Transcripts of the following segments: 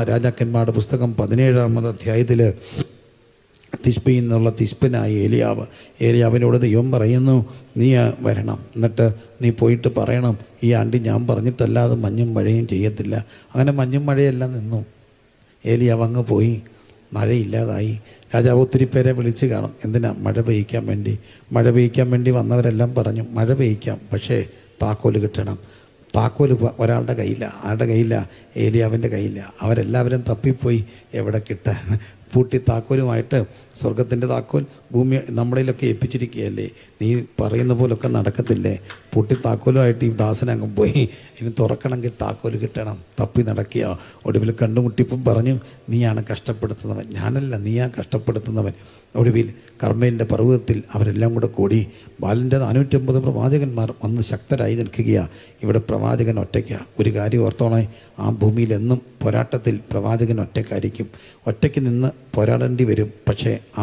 രാജാക്കന്മാരുടെ പുസ്തകം 17-ാമത് അധ്യായത്തിൽ തിശ്ബിയിൽ നിന്നുള്ള തിശ്ബനായ ഏലിയാവിനോട് ദൈവം പറയുന്നു, നീ വരണം, എന്നിട്ട് നീ പോയിട്ട് പറയണം, ഈ ആണ്ടി ഞാൻ പറഞ്ഞിട്ടല്ലാതെ മഞ്ഞും മഴയും ചെയ്യത്തില്ല. അങ്ങനെ മഞ്ഞും മഴയെല്ലാം നിന്നു. ഏലിയാവ് അങ്ങ് പോയി, മഴയില്ലാതായി. രാജാവ് ഒത്തിരി പേരെ വിളിച്ച് കാണും. എന്തിനാ? മഴ പെയ്യിക്കാൻ വേണ്ടി. മഴ പെയ്യിക്കാൻ വേണ്ടി വന്നവരെല്ലാം പറഞ്ഞു, മഴ പെയ്യിക്കാം, പക്ഷേ താക്കോല് കിട്ടണം. താക്കോല് ഒരാളുടെ കയ്യില്ല. ആരുടെ കയ്യില്ല? ഏലിയാവിൻ്റെ കയ്യില്ല. അവരെല്ലാവരും തപ്പിപ്പോയി, എവിടെ കിട്ടാൻ? പൂട്ടി താക്കോലുമായിട്ട് സ്വർഗത്തിൻ്റെ താക്കോൽ ഭൂമി നമ്മളിലൊക്കെ ഏൽപ്പിച്ചിരിക്കുകയല്ലേ, നീ പറയുന്ന പോലൊക്കെ നടക്കത്തില്ലേ? പൂട്ടി താക്കോലുമായിട്ട് ഈ ദാസനങ്ങ് പോയി, ഇനി തുറക്കണമെങ്കിൽ താക്കോൽ കിട്ടണം. തപ്പി നടക്കുക. ഒടുവിൽ കണ്ടുമുട്ടിപ്പം പറഞ്ഞു, നീയാണ് കഷ്ടപ്പെടുത്തുന്നവൻ. ഞാനല്ല, നീയാ കഷ്ടപ്പെടുത്തുന്നവൻ. ഒടുവിൽ കർമ്മേലിൻ്റെ പർവ്വതത്തിൽ അവരെല്ലാം കൂടെ കൂടി ബാലിൻ്റെ 450 പ്രവാചകന്മാർ വന്ന് ശക്തരായി നിൽക്കുകയാണ്. ഇവിടെ പ്രവാചകൻ ഒറ്റയ്ക്കാണ്. ഒരു കാര്യം ഓർത്തോണേ, ആ ഭൂമിയിൽ എന്നും പോരാട്ടത്തിൽ പ്രവാചകൻ ഒറ്റയ്ക്കായിരിക്കും. ഒറ്റയ്ക്ക് നിന്ന് പോരാടേണ്ടി വരും. പക്ഷേ ആ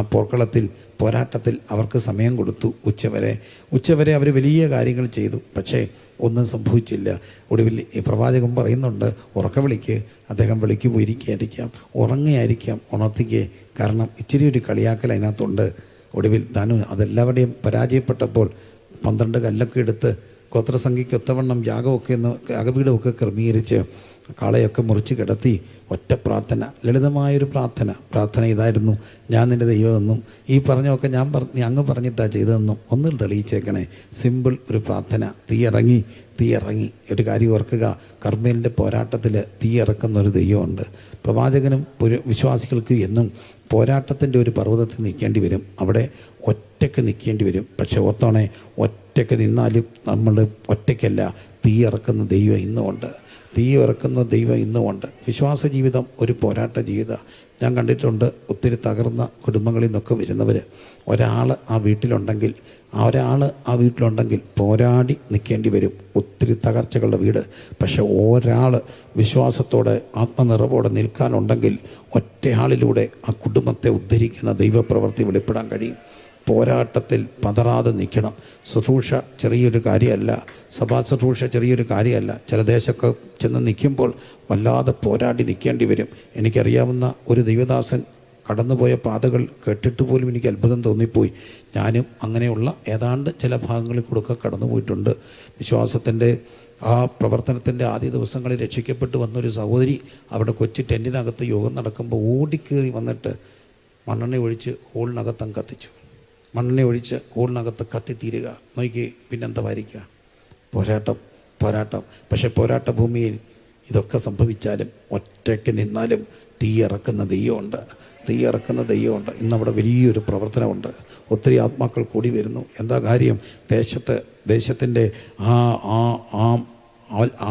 പോരാട്ടത്തിൽ അവർക്ക് സമയം കൊടുത്തു. ഉച്ചവരെ അവർ വലിയ കാര്യങ്ങൾ ചെയ്തു. പക്ഷേ ഒന്നും സംഭവിച്ചില്ല. ഒടുവിൽ ഈ പ്രവാചകൻ പറയുന്നുണ്ട്, ഉറക്ക വിളിക്ക്. അദ്ദേഹം വിളിക്ക് പോയിരിക്കുകയായിരിക്കാം, ഉറങ്ങുകയായിരിക്കാം, ഉണർത്തിക്ക്. കാരണം ഇച്ചിരി ഒരു കളിയാക്കൽ അതിനകത്തുണ്ട്. ഒടുവിൽ താനും അതെല്ലാവരുടെയും പരാജയപ്പെട്ടപ്പോൾ 12 കല്ലൊക്കെ എടുത്ത് ഗോത്രസംഖ്യയ്ക്ക് ഒത്തവണ്ണം യാഗപീഠമൊക്കെ ക്രമീകരിച്ച് കാളയൊക്കെ മുറിച്ച് കിടത്തി ഒറ്റ പ്രാർത്ഥന, ലളിതമായൊരു പ്രാർത്ഥന ഇതായിരുന്നു, ഞാൻ നിൻ്റെ ദൈവമെന്നും ഈ പറഞ്ഞൊക്കെ നീ അങ്ങ് പറഞ്ഞിട്ടാണ് ചെയ്തതെന്നും ഒന്നിൽ തെളിയിച്ചേക്കണേ. സിമ്പിൾ ഒരു പ്രാർത്ഥന. തീ ഇറങ്ങി. ഒരു കാര്യം ഓർക്കുക, കർമ്മേലിൻ്റെ പോരാട്ടത്തിൽ തീ ഇറക്കുന്ന ഒരു ദൈവമുണ്ട്. പ്രവാചകനും വിശ്വാസികൾക്ക് എന്നും പോരാട്ടത്തിൻ്റെ ഒരു പർവ്വതത്തിൽ നിൽക്കേണ്ടി വരും. അവിടെ ഒറ്റയ്ക്ക് നിൽക്കേണ്ടി വരും. പക്ഷെ ഓർത്തോണേ, ഒറ്റയ്ക്ക് നിന്നാലും നമ്മൾ ഒറ്റയ്ക്കല്ല. തീ ഇറക്കുന്ന ദൈവം ഇന്നുമുണ്ട്. വിശ്വാസ ജീവിതം ഒരു പോരാട്ട ജീവിതം. ഞാൻ കണ്ടിട്ടുണ്ട് ഒത്തിരി തകർന്ന കുടുംബങ്ങളിൽ നിന്നൊക്കെ വരുന്നവർ. ഒരാൾ ആ വീട്ടിലുണ്ടെങ്കിൽ പോരാടി നിൽക്കേണ്ടി വരും. ഒത്തിരി തകർച്ചകളുടെ വീട്. പക്ഷെ ഒരാൾ വിശ്വാസത്തോടെ ആത്മനിറവോടെ നിൽക്കാനുണ്ടെങ്കിൽ ഒറ്റയാളിലൂടെ ആ കുടുംബത്തെ ഉദ്ധരിക്കുന്ന ദൈവപ്രവൃത്തി വെളിപ്പെടാൻ കഴിയും. പോരാട്ടത്തിൽ പതറാതെ നിൽക്കണം. ശുശ്രൂഷ ചെറിയൊരു കാര്യമല്ല, സഭാ ശുശ്രൂഷ ചെറിയൊരു കാര്യമല്ല. ചില ദേശമൊക്കെ ചെന്ന് നിൽക്കുമ്പോൾ വല്ലാതെ പോരാടി നിൽക്കേണ്ടി വരും. എനിക്കറിയാവുന്ന ഒരു ദൈവദാസൻ കടന്നുപോയ പാതകൾ കേട്ടിട്ട് പോലും എനിക്ക് അത്ഭുതം തോന്നിപ്പോയി. ഞാനും അങ്ങനെയുള്ള ഏതാണ്ട് ചില ഭാഗങ്ങളിൽ കൂടെയൊക്കെ കടന്നു പോയിട്ടുണ്ട്. വിശ്വാസത്തിൻ്റെ ആ പ്രവർത്തനത്തിൻ്റെ ആദ്യ ദിവസങ്ങളിൽ രക്ഷിക്കപ്പെട്ട് വന്നൊരു സഹോദരി അവിടെ കൊച്ചു ടെൻറ്റിനകത്ത് യോഗം നടക്കുമ്പോൾ ഓടിക്കേറി വന്നിട്ട് മണ്ണെണ്ണ ഒഴിച്ച് ഹോളിനകത്തം കത്തിച്ചു. ഹോളിനകത്ത് കത്തിത്തീരുക. നോക്കി പിന്നെന്താ വാരിക്കുക? പോരാട്ടം. പക്ഷെ പോരാട്ട ഭൂമിയിൽ ഇതൊക്കെ സംഭവിച്ചാലും ഒറ്റയ്ക്ക് നിന്നാലും തീ ഇറക്കുന്ന ദൈവമുണ്ട്. ഇന്നവിടെ വലിയൊരു പ്രവർത്തനമുണ്ട്. ഒത്തിരി ആത്മാക്കൾ കൂടി വരുന്നു. എന്താ കാര്യം? ദേശത്തിൻ്റെ ആ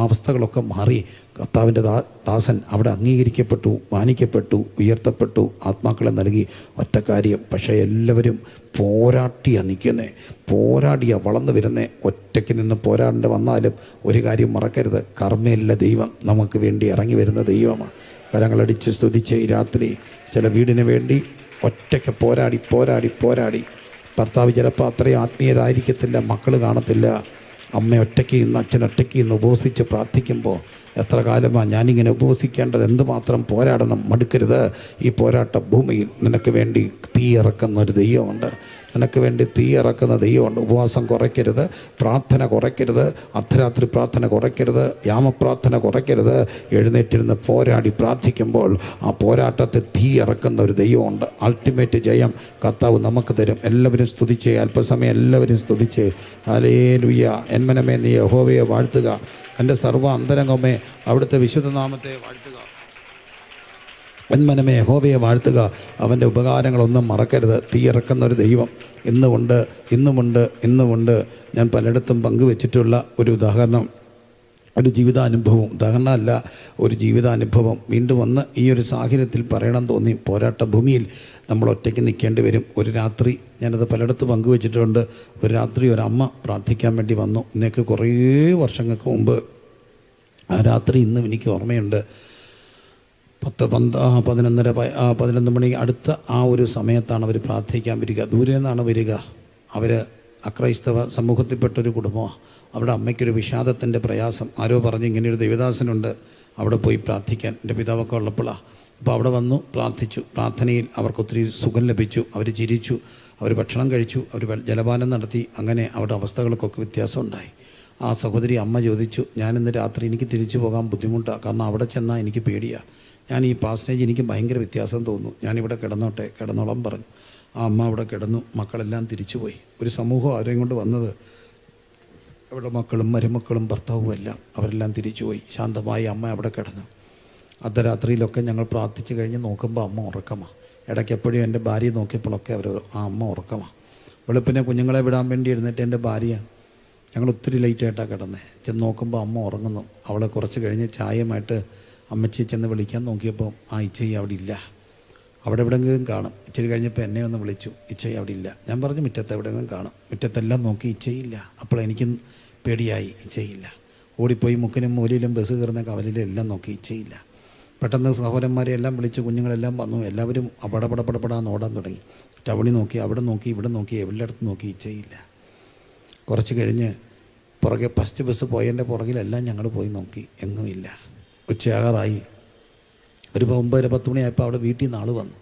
അവസ്ഥകളൊക്കെ മാറി കർത്താവിൻ്റെ ദാസൻ അവിടെ അംഗീകരിക്കപ്പെട്ടു, മാനിക്കപ്പെട്ടു, ഉയർത്തപ്പെട്ടു, ആത്മാക്കളെ നൽകി. ഒറ്റ കാര്യം, പക്ഷേ എല്ലാവരും പോരാടിയാ വളർന്നു വരുന്നേ. ഒറ്റയ്ക്ക് നിന്ന് പോരാടേണ്ടി വന്നാലും ഒരു കാര്യം മറക്കരുത്, കർമ്മയിലെ ദൈവം നമുക്ക് വേണ്ടി ഇറങ്ങി വരുന്ന ദൈവമാണ്. കരങ്ങളടിച്ച് സ്തുതിച്ച് ഈ രാത്രി ചില വീടിന് വേണ്ടി ഒറ്റയ്ക്ക് പോരാടി ഭർത്താവ് ചിലപ്പോൾ അത്രയും ആത്മീയതായിരിക്കത്തില്ല, മക്കൾ കാണത്തില്ല. അമ്മ ഒറ്റയ്ക്ക് നിന്ന്, അച്ഛൻ ഒറ്റയ്ക്ക് നിന്ന് ഉപവസിച്ച് പ്രാർത്ഥിക്കുമ്പോൾ എത്ര കാലമാണ് ഞാനിങ്ങനെ ഉപവസിക്കേണ്ടത്, എന്തുമാത്രം പോരാടണം, മടുക്കരുത്. ഈ പോരാട്ട ഭൂമിയിൽ നിനക്ക് വേണ്ടി തീ ഇറക്കുന്ന ഒരു ദൈവമുണ്ട്. ഉപവാസം കുറയ്ക്കരുത്, പ്രാർത്ഥന കുറയ്ക്കരുത്, അർദ്ധരാത്രി പ്രാർത്ഥന കുറയ്ക്കരുത്, യാമപ്രാർത്ഥന കുറയ്ക്കരുത്. എഴുന്നേറ്റിരുന്ന് പോരാടി പ്രാർത്ഥിക്കുമ്പോൾ ആ പോരാട്ടത്തിൽ തീ ഇറക്കുന്ന ഒരു ദൈവമുണ്ട്. അൾട്ടിമേറ്റ് ജയം കർത്താവ് നമുക്ക് തരും. എല്ലാവരും സ്തുതിച്ച്, അല്പസമയം എല്ലാവരും സ്തുതിച്ച്, ഹല്ലേലൂയ. എന്മനമേ നീ യഹോവയെ വാഴ്ത്തുക, എൻ്റെ സർവ്വ അന്തരംഗമേ അവിടുത്തെ വിശുദ്ധനാമത്തെ വാഴ്ത്തുക. എന്മനമേ യഹോവയെ വാഴ്ത്തുക, അവൻ്റെ ഉപകാരങ്ങളൊന്നും മറക്കരുത്. തീയിറക്കുന്ന ഒരു ദൈവം ഇന്നുമുണ്ട്. ഞാൻ പലയിടത്തും പങ്കുവെച്ചിട്ടുള്ള ഒരു ഉദാഹരണം, ഒരു ജീവിതാനുഭവം വീണ്ടും വന്ന് ഈ ഒരു സാഹചര്യത്തിൽ പറയണം തോന്നി. പോരാട്ട ഭൂമിയിൽ നമ്മൾ ഒറ്റയ്ക്ക് നിൽക്കേണ്ടി വരും. ഒരു രാത്രി ഞാനത് പലയിടത്ത് പങ്കുവെച്ചിട്ടുണ്ട്. ഒരു രാത്രി ഒരമ്മ പ്രാർത്ഥിക്കാൻ വേണ്ടി വന്നു. ഇന്നേക്ക് കുറേ വർഷങ്ങൾക്ക് മുമ്പ് ആ രാത്രി ഇന്നും എനിക്ക് ഓർമ്മയുണ്ട്. 11 മണി അടുത്ത ആ ഒരു സമയത്താണ് അവർ പ്രാർത്ഥിക്കാൻ വരിക. ദൂരെ നിന്നാണ് വരിക. അവർ അക്രൈസ്തവ സമൂഹത്തിൽപ്പെട്ടൊരു കുടുംബമാണ്. അവിടെ അമ്മയ്ക്കൊരു വിഷാദത്തിൻ്റെ പ്രയാസം. ആരോ പറഞ്ഞ് ഇങ്ങനെയൊരു ദൈവദാസനുണ്ട്, അവിടെ പോയി പ്രാർത്ഥിക്കാൻ എൻ്റെ പിതാവൊക്കെ ഉള്ളപ്പോഴാണ്. അപ്പോൾ അവിടെ വന്നു പ്രാർത്ഥിച്ചു. പ്രാർത്ഥനയിൽ അവർക്കൊത്തിരി സുഖം ലഭിച്ചു. അവർ ചിരിച്ചു, അവർ ഭക്ഷണം കഴിച്ചു, അവർ ജലപാനം നടത്തി. അങ്ങനെ അവരുടെ അവസ്ഥകൾക്കൊക്കെ വ്യത്യാസം ഉണ്ടായി. ആ സഹോദരി അമ്മ ചോദിച്ചു, ഞാനിന്ന് രാത്രി എനിക്ക് തിരിച്ചു പോകാൻ ബുദ്ധിമുട്ടാണ്, കാരണം അവിടെ ചെന്നാൽ എനിക്ക് പേടിയാണ്. ഞാൻ ഈ പാസനേജ് എനിക്ക് ഭയങ്കര വ്യത്യാസം തോന്നുന്നു, ഞാനിവിടെ കിടന്നോളം പറഞ്ഞു. ആ അമ്മ അവിടെ കിടന്നു. മക്കളെല്ലാം തിരിച്ചുപോയി. ഒരു സമൂഹം ആരെയും കൊണ്ട് വന്നത്. അവിടെ മക്കളും മരുമക്കളും ഭർത്താവും എല്ലാം അവരെല്ലാം തിരിച്ചുപോയി. ശാന്തമായി അമ്മ അവിടെ കിടന്നു. അർദ്ധരാത്രിയിലൊക്കെ ഞങ്ങൾ പ്രാർത്ഥിച്ച് കഴിഞ്ഞ് നോക്കുമ്പോൾ അമ്മ ഉറക്കമാണ്. ഇടയ്ക്ക് എപ്പോഴും എൻ്റെ ഭാര്യ നോക്കിയപ്പോഴൊക്കെ ആ അമ്മ ഉറക്കമാണ്. വെളുപ്പിനെ കുഞ്ഞുങ്ങളെ വിടാൻ വേണ്ടി എഴുന്നേറ്റ് എൻ്റെ ഭാര്യ, ഞങ്ങൾ ഒത്തിരി ലേറ്റായിട്ടാണ് കിടന്നത്, ചെന്ന് നോക്കുമ്പോൾ അമ്മ ഉറങ്ങുന്നു. അവളെ കുറച്ച് കഴിഞ്ഞ് ചായയുമായിട്ട് അമ്മച്ചി ചെന്ന് വിളിക്കാൻ നോക്കിയപ്പോൾ ആ ഇച്ചയി അവിടെ ഇല്ല. അവിടെ എവിടെയെങ്കിലും കാണും. ഇച്ചിരി കഴിഞ്ഞപ്പോൾ എന്നെ ഒന്ന് വിളിച്ചു, ഇച്ചയി അവിടെ ഇല്ല. ഞാൻ പറഞ്ഞു മുറ്റത്ത് എവിടെയെങ്കിലും കാണും. മുറ്റത്തെല്ലാം നോക്കി ഇച്ചയില്ല. അപ്പോൾ എനിക്കും പേടിയായി, ഇച്ചയില്ല. ഓടിപ്പോയി മുക്കിനും മൂലയിലും ബസ് കയറുന്ന കവലിലും എല്ലാം നോക്കി, ഇച്ചയില്ല. പെട്ടെന്ന് സഹോദരന്മാരെ എല്ലാം വിളിച്ച് കുഞ്ഞുങ്ങളെല്ലാം വന്നു. എല്ലാവരും പടപടപടപടാന്ന് ഓടാൻ തുടങ്ങി. ടൗണിൽ നോക്കി, അവിടെ നോക്കി, ഇവിടെ നോക്കി, എല്ലായിടത്തും നോക്കി, ഇച്ചയില്ല. കുറച്ച് കഴിഞ്ഞ് പുറകെ ഫസ്റ്റ് ബസ് പോയതിൻ്റെ പുറകിലെല്ലാം ഞങ്ങൾ പോയി നോക്കി, എങ്ങുമില്ല. ഉച്ചയാകാറായി. ഒരു 9-10 മണിയായപ്പോൾ അവിടെ വീട്ടിൽ നിന്ന് ആൾ വന്നു.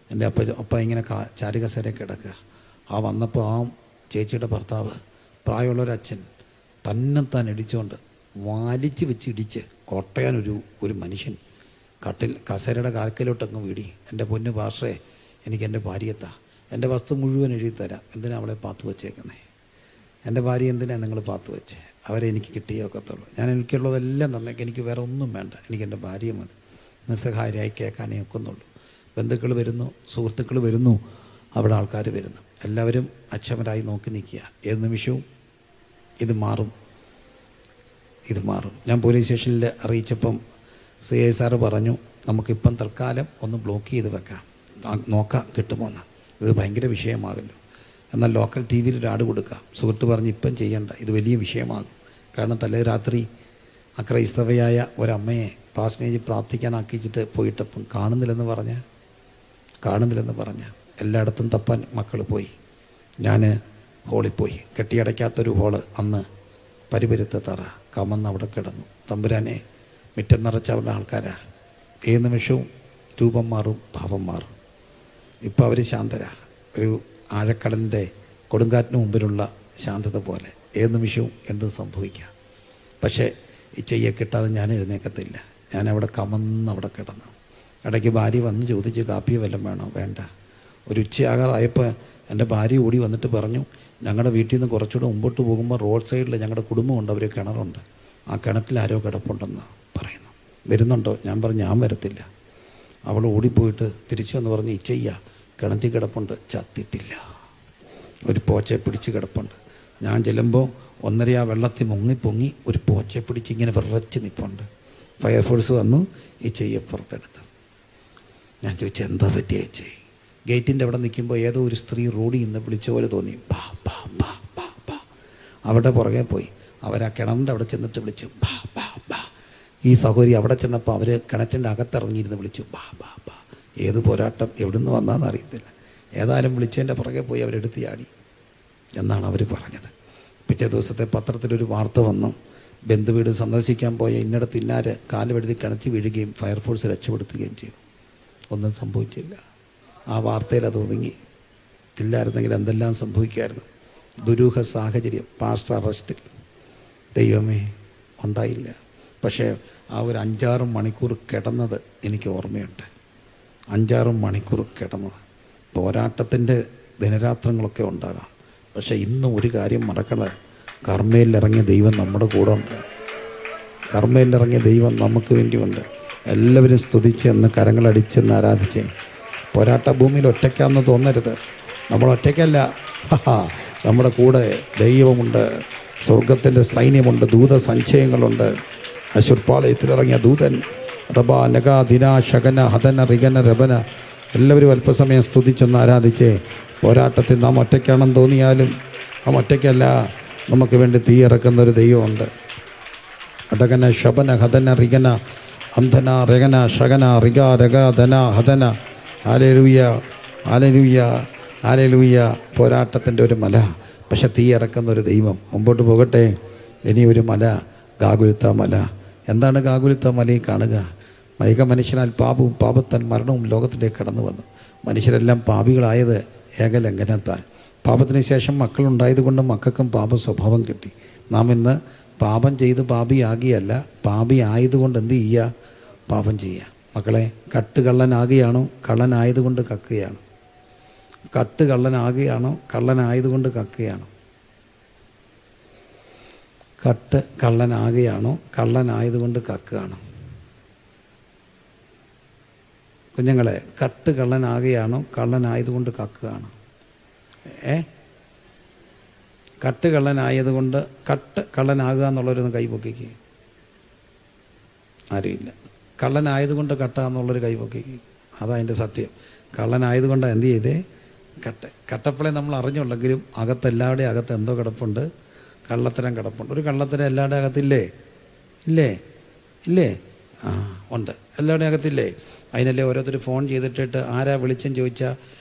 എൻ്റെ അപ്പ ഇങ്ങനെ ചാരുകസേര കിടക്കുക. ആ വന്നപ്പോൾ ആ ചേച്ചിയുടെ ഭർത്താവ്, പ്രായമുള്ളൊരച്ഛൻ, തന്നെത്താൻ ഇടിച്ചുകൊണ്ട് വലിച്ച് വെച്ച് ഇടിച്ച് കൊട്ടയാൻ ഒരു മനുഷ്യൻ കസേരയുടെ കാൽക്കലോട്ടങ്ങ് വീടി. എൻ്റെ പൊന്ന് പാസ്റ്ററേ, എനിക്ക് എൻ്റെ ഭാര്യയെത്താ, എൻ്റെ വസ്തു മുഴുവൻ എഴുതി തരാം, എന്തിനാ അവളെ പാത്തു വെച്ചേക്കുന്നേ? എൻ്റെ ഭാര്യ എന്തിനാണ് നിങ്ങൾ പാത്തു വെച്ചേ? അവരെ എനിക്ക് കിട്ടിയേ ഒക്കത്തുള്ളൂ. ഞാൻ എനിക്കുള്ളതെല്ലാം തന്നേക്ക്, എനിക്ക് വേറെ ഒന്നും വേണ്ട, എനിക്ക് എൻ്റെ ഭാര്യ മതി. നിസ്സഹായരായി കേൾക്കാനേ ഒക്കുന്നുള്ളൂ. ബന്ധുക്കൾ വരുന്നു, സുഹൃത്തുക്കൾ വരുന്നു, അവിടെ ആൾക്കാർ വരുന്നു. എല്ലാവരും അക്ഷമരായി നോക്കി നിൽക്കുക. ഏത് നിമിഷവും ഇത് മാറും. ഞാൻ പോലീസ് സ്റ്റേഷനിൽ അറിയിച്ചപ്പം CI സാറ് പറഞ്ഞു, നമുക്കിപ്പം തൽക്കാലം ഒന്ന് ബ്ലോക്ക് ചെയ്ത് വെക്കാം, നോക്കാം കിട്ടുമോന്ന്. ഇത് ഭയങ്കര വിഷയമാകല്ലോ. എന്നാൽ ലോക്കൽ TV ഒരു ആഡ് കൊടുക്കാം. സുഹൃത്ത് പറഞ്ഞ് ഇപ്പം ചെയ്യണ്ട, ഇത് വലിയ വിഷയമാകും. കാരണം തലേ രാത്രി അക്രൈസ്തവയായ ഒരമ്മയെ പാസനേജ് പ്രാർത്ഥിക്കാനാക്കിച്ചിട്ട് പോയിട്ടപ്പം കാണുന്നില്ലെന്ന് പറഞ്ഞ എല്ലായിടത്തും തപ്പാൻ മക്കൾ പോയി. ഞാൻ ഹോളിൽ പോയി. കെട്ടിയടയ്ക്കാത്തൊരു ഹോള്, അന്ന് പരിപരുത്ത തറ കമന്ന് അവിടെ കിടന്നു. തമ്പുരാനെ, മിറ്റം നിറച്ചവരുടെ ആൾക്കാരാ. ഏത് നിമിഷവും രൂപം മാറും, ഭാവം മാറും. ഇപ്പോൾ അവർ ശാന്തരാ. ഒരു ആഴക്കടലിൻ്റെ കൊടുങ്കാറ്റിന് മുമ്പിലുള്ള ശാന്തത പോലെ ഏത് നിമിഷവും എന്തും സംഭവിക്കാം. പക്ഷേ ഈ ചെയ്യെ കിട്ടാതെ ഞാൻ എഴുന്നേക്കത്തില്ല. ഞാനവിടെ കമന്നവിടെ കിടന്നു. ഇടയ്ക്ക് ഭാര്യ വന്ന് ചോദിച്ച്, കാപ്പിയോ വല്ലതും വേണോ? വേണ്ട. ഒരു ഉച്ചയാകാറായപ്പോൾ എൻ്റെ ഭാര്യ ഓടി വന്നിട്ട് പറഞ്ഞു, ഞങ്ങളുടെ വീട്ടിൽ നിന്ന് കുറച്ചുകൂടെ മുമ്പോട്ട് പോകുമ്പോൾ റോഡ് സൈഡിൽ ഞങ്ങളുടെ കുടുംബമുണ്ട്, അവർ കിണറുണ്ട്, ആ കിണറ്റിൽ ആരോ കിടപ്പുണ്ടെന്ന് പറയുന്നു. വരുന്നുണ്ടോ? ഞാൻ പറഞ്ഞു ഞാൻ വരത്തില്ല. അവൾ ഓടിപ്പോയിട്ട് തിരിച്ചു വന്ന് പറഞ്ഞ്, ഇച്ചയ്യ കിണറ്റിൽ കിടപ്പുണ്ട്, ചത്തിട്ടില്ല, ഒരു പോച്ചയെ പിടിച്ച് കിടപ്പുണ്ട്. ഞാൻ ചെല്ലുമ്പോൾ 1.5 ആ വെള്ളത്തിൽ പൊങ്ങി ഒരു പോച്ചയെ പിടിച്ച് ഇങ്ങനെ വിറച്ച് നിൽപ്പുണ്ട്. ഫയർഫോഴ്സ് വന്നു, ഈ ചെയ്യെ പുറത്തെടുത്തു. ഞാൻ ചോദിച്ചു, എന്താ പറ്റിയ ചെയ്? ഗേറ്റിൻ്റെ അവിടെ നിൽക്കുമ്പോൾ ഏതോ ഒരു സ്ത്രീ റോഡിൽ നിന്ന് വിളിച്ച പോലെ തോന്നി. ബാ ബാ ബാ ബാ ബാ. അവിടെ പുറകെ പോയി. അവരാ കിണറിൻ്റെ അവിടെ ചെന്നിട്ട് വിളിച്ചു, ബാ ബാ ബാ. ഈ സഹോദരി അവിടെ ചെന്നപ്പോൾ അവർ കിണറ്റിൻ്റെ അകത്തിറങ്ങിയിരുന്ന് വിളിച്ചു, ബാ ബാ ബാ. ഏത് പോരാട്ടം എവിടുന്ന് വന്നാന്ന് അറിയത്തില്ല. ഏതായാലും വിളിച്ചതിൻ്റെ പുറകെ പോയി അവരെടുത്ത് ചാടി എന്നാണ് അവർ പറഞ്ഞത്. പിറ്റേ ദിവസത്തെ പത്രത്തിലൊരു വാർത്ത വന്നു, ബന്ധുവീട് സന്ദർശിക്കാൻ പോയ ഇന്നടത്ത് ഇന്നാര് കാലുവെടുത്തി കിണറ്റി വീഴുകയും ഫയർഫോഴ്സ് രക്ഷപ്പെടുത്തുകയും ചെയ്തു. ഒന്നും സംഭവിച്ചില്ല. ആ വാർത്തയിൽ അത് ഒതുങ്ങി. ഇല്ലായിരുന്നെങ്കിൽ എന്തെല്ലാം സംഭവിക്കായിരുന്നു. ദുരൂഹ സാഹചര്യം, പാസ്റ്റർ അറസ്റ്റിൽ. ദൈവമേ, ഉണ്ടായില്ല. പക്ഷേ ആ ഒരു 5-6 മണിക്കൂർ കിടന്നത് എനിക്ക് ഓർമ്മയുണ്ട്. 5-6 മണിക്കൂർ കിടന്നത്. പോരാട്ടത്തിൻ്റെ ദിനരാത്രങ്ങളൊക്കെ ഉണ്ടാകാം. പക്ഷേ ഇന്നും ഒരു കാര്യം മറക്കണ, കർമ്മയിലിറങ്ങിയ ദൈവം നമ്മുടെ കൂടെ ഉണ്ട്. കർമ്മയിലിറങ്ങിയ ദൈവം നമുക്ക് വേണ്ടിയുണ്ട്. എല്ലാവരും സ്തുതിച്ച് എന്ന് കരങ്ങളടിച്ചെന്ന് ആരാധിച്ചേ. പോരാട്ട ഭൂമിയിൽ ഒറ്റയ്ക്കാണെന്ന് തോന്നരുത്. നമ്മൾ ഒറ്റയ്ക്കല്ല, നമ്മുടെ കൂടെ ദൈവമുണ്ട്, സ്വർഗത്തിൻ്റെ സൈന്യമുണ്ട്, ദൂതസഞ്ചയങ്ങളുണ്ട്. അശുർപാളയത്തിലിറങ്ങിയ ദൂതൻ റബ നഗ ദിന ശകന ഹതന റിഗന രബന. എല്ലാവരും അല്പസമയം സ്തുതിച്ചൊന്ന് ആരാധിച്ചേ. പോരാട്ടത്തിൽ നാം ഒറ്റയ്ക്കാണെന്ന് തോന്നിയാലും നാം ഒറ്റയ്ക്കല്ല, നമുക്ക് വേണ്ടി തീയിറക്കുന്നൊരു ദൈവമുണ്ട്. അടകന ശബന ഹതന റിഗന അന്ധന രഗന ശകന റിഗ രഗ ധന ഹതന. ഹല്ലേലൂയ, ഹല്ലേലൂയ, ഹല്ലേലൂയ. പോരാട്ടത്തിൻ്റെ ഒരു മല, പക്ഷെ തീയിറക്കുന്നൊരു ദൈവം. മുമ്പോട്ട് പോകട്ടെ. ഇനി ഒരു മല, ഗാഗുൽത്ത മല. എന്താണ് കാകുലിത്ത മലയിൽ കാണുക? മൈക മനുഷ്യനാൽ പാപവും പാപത്താൽ മരണവും ലോകത്തിലേക്ക് കടന്നു വന്നു. മനുഷ്യരെല്ലാം പാപികളായത് ഏകലംഘനത്താൽ. പാപത്തിന് ശേഷം മക്കളുണ്ടായതുകൊണ്ട് മക്കൾക്കും പാപ സ്വഭാവം കിട്ടി. നാം ഇന്ന് പാപം ചെയ്ത് പാപിയാകിയല്ല, പാപി ആയതുകൊണ്ട് എന്ത് ചെയ്യുക? പാപം ചെയ്യുക. മക്കളെ, കട്ട് കള്ളനാകുകയാണോ? കള്ളനായതുകൊണ്ട് കക്കുകയാണോ? കട്ട് കള്ളനാകുകയാണോ? കള്ളനായതുകൊണ്ട് കക്കുകയാണോ? കട്ട് കള്ളനാകുകയാണോ? കള്ളനായതുകൊണ്ട് കക്കുകയാണോ? കുഞ്ഞുങ്ങളെ, കട്ട് കള്ളനാകുകയാണോ? കള്ളനായതുകൊണ്ട് കക്കുകയാണോ? കട്ട് കള്ളനായതുകൊണ്ട് കട്ട് കള്ളനാകുക എന്നുള്ളവരൊന്ന് കൈപൊക്കിക്ക്. ആരുമില്ല. കള്ളനായതുകൊണ്ട് കട്ടുക എന്നുള്ളൊരു കൈപൊക്കിക്ക്. അതാ അതിൻ്റെ സത്യം. കള്ളനായതുകൊണ്ടാണ് എന്ത് ചെയ്തേ? കട്ടപ്പളെ നമ്മൾ അറിഞ്ഞുള്ളെങ്കിലും അകത്തെല്ലാവരുടെയും അകത്ത് എന്തോ കിടപ്പുണ്ട്? കള്ളത്തരം കിടപ്പുണ്ട്. ഒരു കള്ളത്തരം എല്ലാവരുടെയും അകത്തില്ലേ? ഇല്ലേ? ആ, ഉണ്ട്. എല്ലാവരുടെയും അകത്തില്ലേ? അതിനല്ലേ ഓരോരുത്തർ ഫോൺ ചെയ്തിട്ടിട്ട് ആരാ വിളിച്ചെന്ന് ചോദിച്ചാൽ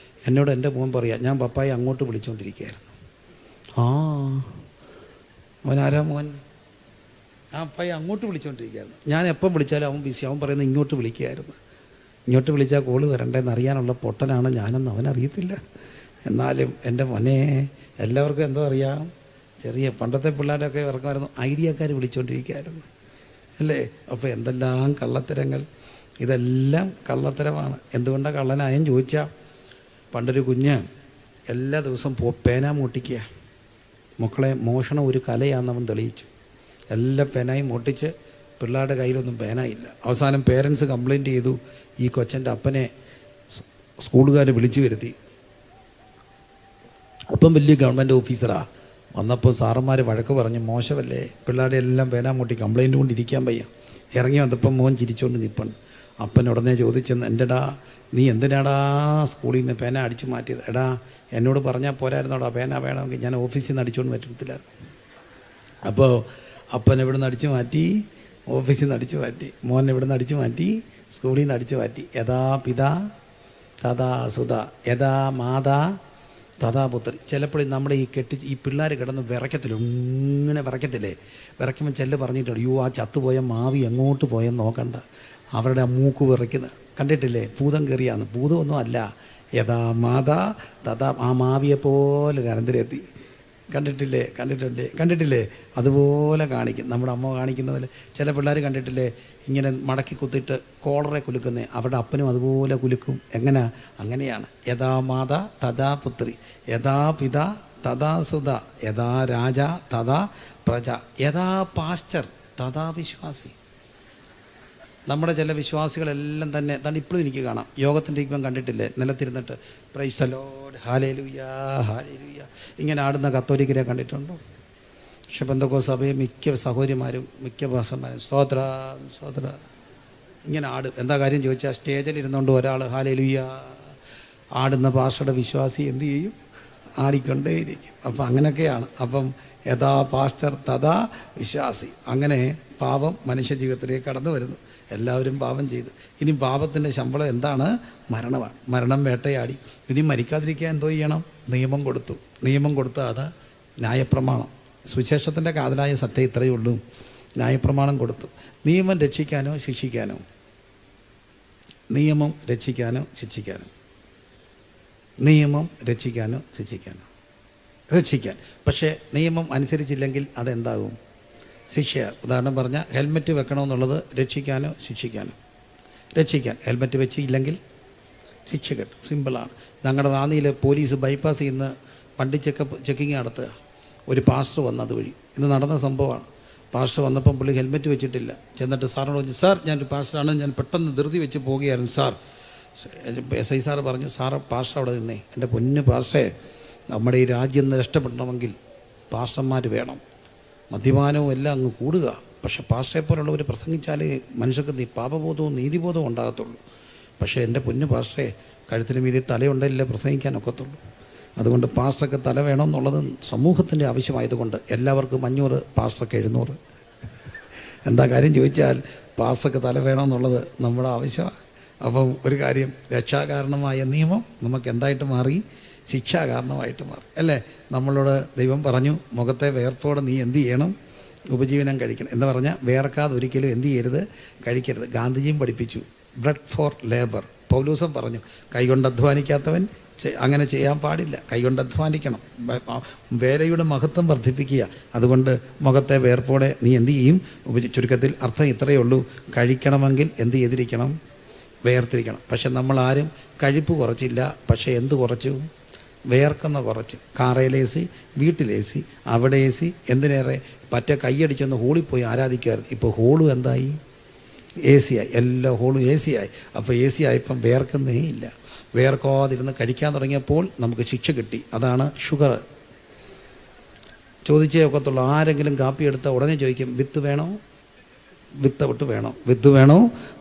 എന്നോട് എൻ്റെ മോൻ പറയാം, ഞാൻ പപ്പായെ അങ്ങോട്ട് വിളിച്ചുകൊണ്ടിരിക്കുകയായിരുന്നു. അവനാരാ മോൻ? ആ പയ്യ അങ്ങോട്ട് വിളിച്ചുകൊണ്ടിരിക്കുകയായിരുന്നു. ഞാൻ എപ്പം വിളിച്ചാലും അവൻ ബിസി. അവൻ പറയുന്നത് ഇങ്ങോട്ട് വിളിക്കുകയായിരുന്നു. ഇങ്ങോട്ട് വിളിച്ചാൽ കോള് വരണ്ടേന്ന് അറിയാനുള്ള പൊട്ടനാണ് ഞാനെന്ന് അവനറിയത്തില്ല. എന്നാലും എൻ്റെ മോനെ, എല്ലാവർക്കും എന്തോ അറിയാം. ചെറിയ പണ്ടത്തെ പിള്ളേരൊക്കെ ഇറക്കുമായിരുന്നു, ഐഡിയക്കാർ വിളിച്ചുകൊണ്ടിരിക്കുകയായിരുന്നു അല്ലേ? അപ്പോൾ എന്തെല്ലാം കള്ളത്തരങ്ങൾ. ഇതെല്ലാം കള്ളത്തരമാണ്. എന്തുകൊണ്ടാണ് കള്ളനായെന്ന് ചോദിച്ചാൽ, പണ്ടൊരു കുഞ്ഞ് എല്ലാ ദിവസവും പേന മൂട്ടിക്കുക. മക്കളെ, മോഷണം ഒരു കലയാണെന്നവൻ തെളിയിച്ചു. എല്ലാ പേനയും മൂട്ടിച്ച് പിള്ളേരുടെ കയ്യിലൊന്നും പേനയില്ല. അവസാനം പേരൻസ് കംപ്ലൈൻറ്റ് ചെയ്തു. ഈ കൊച്ചൻ്റെ അപ്പനെ സ്കൂളുകാർ വിളിച്ചു വരുത്തി. അപ്പം വലിയ ഗവൺമെൻറ് ഓഫീസറാണ്. വന്നപ്പോൾ സാറന്മാർ വഴക്ക് പറഞ്ഞ്, മോശമല്ലേ, പിള്ളേരുടെ എല്ലാം പേന മൂട്ടി കംപ്ലൈൻറ്റ് കൊണ്ടിരിക്കാൻ വയ്യ. ഇറങ്ങി വന്നപ്പം മോൻ ചിരിച്ചുകൊണ്ട് നിൽപ്പുണ്ട്. അപ്പൻ ഉടനെ ചോദിച്ചെന്ന്, എൻ്റെടാ നീ എന്തിനാടാ സ്കൂളിൽ നിന്ന് പേന അടിച്ചു മാറ്റിയത്? എടാ, എന്നോട് പറഞ്ഞാൽ പോരായിരുന്നോടാ, പേന വേണമെങ്കിൽ ഞാൻ ഓഫീസിൽ നിന്ന് അടിച്ചുകൊണ്ട് പറ്റത്തില്ലായിരുന്നു. അപ്പോൾ അപ്പൻ എവിടെ നിന്ന് അടിച്ചു മാറ്റി? ഓഫീസിൽ നിന്ന് അടിച്ചു മാറ്റി. മോൻ എവിടെ നിന്ന് അടിച്ചു മാറ്റി? സ്കൂളിൽ നിന്ന് അടിച്ചു മാറ്റി. യഥാ പിതാ തഥാ സുത, യഥാ മാതാ തഥാ പുത്രി. ചിലപ്പോഴും നമ്മുടെ ഈ പിള്ളേർ കിടന്ന് വിറയ്ക്കത്തില്ല, ഇങ്ങനെ വിറയ്ക്കത്തില്ലേ? വിറയ്ക്കുമ്പോൾ ചെല്ല് പറഞ്ഞിട്ടുണ്ട്, യോ ആ ചത്തുപോയ മാവി എങ്ങോട്ട് പോയെന്ന് നോക്കണ്ട, അവരുടെ മൂക്ക് വിറയ്ക്കുന്നത് കണ്ടിട്ടില്ലേ? ഭൂതം കയറിയാന്ന്. ഭൂതമൊന്നും അല്ല. യഥാ മാതാ തഥാ, ആ മാവിയെപ്പോലെ അനന്തരത്തി. കണ്ടിട്ടില്ലേ? അതുപോലെ കാണിക്കും. നമ്മുടെ അമ്മ കാണിക്കുന്ന പോലെ. ചില പിള്ളേർ കണ്ടിട്ടില്ലേ, ഇങ്ങനെ മടക്കി കുത്തിയിട്ട് കോളറെ കുലുക്കുന്നേ? അവരുടെ അപ്പനും അതുപോലെ കുലുക്കും. അങ്ങനെയാണ്. യഥാ മാതാ തഥാ പുത്രി, യഥാ പിതാ തഥാ സുത, യഥാ രാജ തഥാ പ്രജ, യഥാ പാസ്റ്റർ തഥാ വിശ്വാസി. നമ്മുടെ ചില വിശ്വാസികളെല്ലാം തന്നെ ഇപ്പോഴും എനിക്ക് കാണാം. യോഗത്തിൻ്റെ ഇപ്പം കണ്ടിട്ടില്ലേ, നിലത്തിരുന്നിട്ട് പ്രൈസ് ദി ലോർഡ്, ഹല്ലേലൂയ ഹല്ലേലൂയ ഇങ്ങനെ ആടുന്ന കത്തോലിക്കരെ കണ്ടിട്ടുണ്ടോ? പക്ഷെ പെന്തക്കോസ്ത് സഭയെ മിക്ക സഹോദരിമാരും മിക്ക പാസ്റ്റർമാരും സ്തോത്ര ഇങ്ങനെ ആടും. എന്താ കാര്യം ചോദിച്ചാൽ, സ്റ്റേജിൽ ഇരുന്നുകൊണ്ട് ഒരാൾ ഹല്ലേലൂയ ആടുന്ന പാസ്റ്ററുടെ വിശ്വാസി എന്തു ചെയ്യും? ആടിക്കൊണ്ടേയിരിക്കും. അപ്പം അങ്ങനെയൊക്കെയാണ്. അപ്പം യഥാ പാസ്റ്റർ തഥാ വിശ്വാസി. അങ്ങനെ പാപം മനുഷ്യ ജീവിതത്തിലേക്ക് കടന്നു വരുന്നു. എല്ലാവരും പാപം ചെയ്തു. ഇനി പാപത്തിൻ്റെ ശമ്പളം എന്താണ്? മരണമാണ്. മരണം വേട്ടയാടി. ഇനി മരിക്കാതിരിക്കാൻ എന്തോ ചെയ്യണം? നിയമം കൊടുത്താണ് ന്യായപ്രമാണം. സുവിശേഷത്തിൻ്റെ കാതലായ സത്യം ഇത്രയേ ഉള്ളൂ. ന്യായപ്രമാണം കൊടുത്തു. നിയമം രക്ഷിക്കാനോ ശിക്ഷിക്കാനോ? നിയമം രക്ഷിക്കാനോ ശിക്ഷിക്കാനോ? നിയമം രക്ഷിക്കാനോ ശിക്ഷിക്കാനോ? രക്ഷിക്കാൻ. പക്ഷേ നിയമം അനുസരിച്ചില്ലെങ്കിൽ അതെന്താകും? ശിക്ഷയാണ്. ഉദാഹരണം പറഞ്ഞാൽ, ഹെൽമെറ്റ് വെക്കണമെന്നുള്ളത് രക്ഷിക്കാനോ ശിക്ഷിക്കാനോ? രക്ഷിക്കാൻ. ഹെൽമെറ്റ് വെച്ചില്ലെങ്കിൽ ശിക്ഷ കിട്ടും. സിമ്പിളാണ്. ഞങ്ങളുടെ റാന്നിയിൽ പോലീസ് ബൈപ്പാസ് ചെയ്യുന്ന വണ്ടി ചെക്കിങ് നടത്തുക. ഒരു പാസ്റ്റർ വന്നു അതുവഴി. ഇന്ന് നടന്ന സംഭവമാണ്. പാസ്റ്റർ വന്നപ്പം പുള്ളി ഹെൽമെറ്റ് വെച്ചിട്ടില്ല. ചെന്നിട്ട് സാറിനോട് പറഞ്ഞു, സാർ ഞാനൊരു പാസ്റ്ററാണ്, ഞാൻ പെട്ടെന്ന് ധൃതി വെച്ച് പോവുകയായിരുന്നു സാർ. SI സാറ് പറഞ്ഞു, സാറ് പാസ്റ്റർ അവിടെ നിന്നേ. എൻ്റെ പൊന്ന് പാസ്റ്റേ, നമ്മുടെ ഈ രാജ്യം നഷ്ടപ്പെടണമെങ്കിൽ പാസ്റ്റർമാർ വേണം. മദ്യപാനവും എല്ലാം അങ്ങ് കൂടുക. പക്ഷേ പാസ്റ്ററെ പോലുള്ളവർ പ്രസംഗിച്ചാലേ മനുഷ്യർക്ക് പാപബോധവും നീതിബോധവും ഉണ്ടാകത്തുള്ളൂ. പക്ഷേ എൻ്റെ പൊന്നു പാസ്റ്ററെ, കഴുത്തിന് മീതി തലയുണ്ടല്ലേ പ്രസംഗിക്കാനൊക്കത്തുള്ളൂ. അതുകൊണ്ട് പാസ്റ്റർക്ക് തല വേണമെന്നുള്ളത് സമൂഹത്തിൻ്റെ ആവശ്യമായതുകൊണ്ട് എല്ലാവർക്കും 500, പാസ്റ്റർക്ക് 700. എന്താ കാര്യം ചോദിച്ചാൽ, പാസ്റ്റർക്ക് തല വേണമെന്നുള്ളത് നമ്മുടെ ആവശ്യമാണ്. അപ്പം ഒരു കാര്യം, രക്ഷാകാരണമായ നിയമം നമുക്ക് എന്തായിട്ട് മാറി? ശിക്ഷാകാരണമായിട്ട് മാറി അല്ലേ? നമ്മളോട് ദൈവം പറഞ്ഞു, മുഖത്തെ വേർപ്പോടെ നീ എന്ത് ചെയ്യണം? ഉപജീവനം കഴിക്കണം എന്ന് പറഞ്ഞാൽ വേർക്കാതെ ഒരിക്കലും എന്ത് ചെയ്യരുത്, കഴിക്കരുത്. ഗാന്ധിജിയും പഠിപ്പിച്ചു ബ്രെഡ് ഫോർ ലേബർ. പൗലൂസം പറഞ്ഞു കൈകൊണ്ട് അധ്വാനിക്കാത്തവൻ അങ്ങനെ ചെയ്യാൻ പാടില്ല, കൈകൊണ്ട് അധ്വാനിക്കണം, വേലയുടെ മഹത്വം വർദ്ധിപ്പിക്കുക. അതുകൊണ്ട് മുഖത്തെ വേർപ്പോടെ നീ എന്ത് ചെയ്യും? ചുരുക്കത്തിൽ അർത്ഥം ഇത്രയേ ഉള്ളൂ, കഴിക്കണമെങ്കിൽ എന്ത് ചെയ്തിരിക്കണം? വേർതിരിക്കണം. പക്ഷെ നമ്മളാരും കഴിപ്പ് കുറച്ചില്ല, പക്ഷേ എന്ത് കുറച്ചു? വേർക്കുന്ന കുറച്ച്. കാറയിൽ എ സി, വീട്ടിൽ എ സി, അവിടെ എ സി, എന്തിനേറെ പറ്റ കൈയടിച്ചൊന്ന് ഹോളിൽ പോയി ആരാധിക്കുമായിരുന്നു. ഇപ്പോൾ ഹോളും എന്തായി? എ സി ആയി. എല്ലാ ഹോളും എ സി ആയി. അപ്പോൾ എ സി ആയപ്പം വേർക്കുന്നേ ഇല്ല. വേർക്കാതിരുന്ന് കഴിക്കാൻ തുടങ്ങിയപ്പോൾ നമുക്ക് ശിക്ഷ കിട്ടി. അതാണ് ഷുഗർ. ചോദിച്ചേ ഒക്കത്തുള്ളൂ. ആരെങ്കിലും കാപ്പി എടുത്താൽ ഉടനെ ചോദിക്കും വിത്ത് വേണോ, വിത്തവിട്ട് വേണോ, വിത്ത് വേണോ,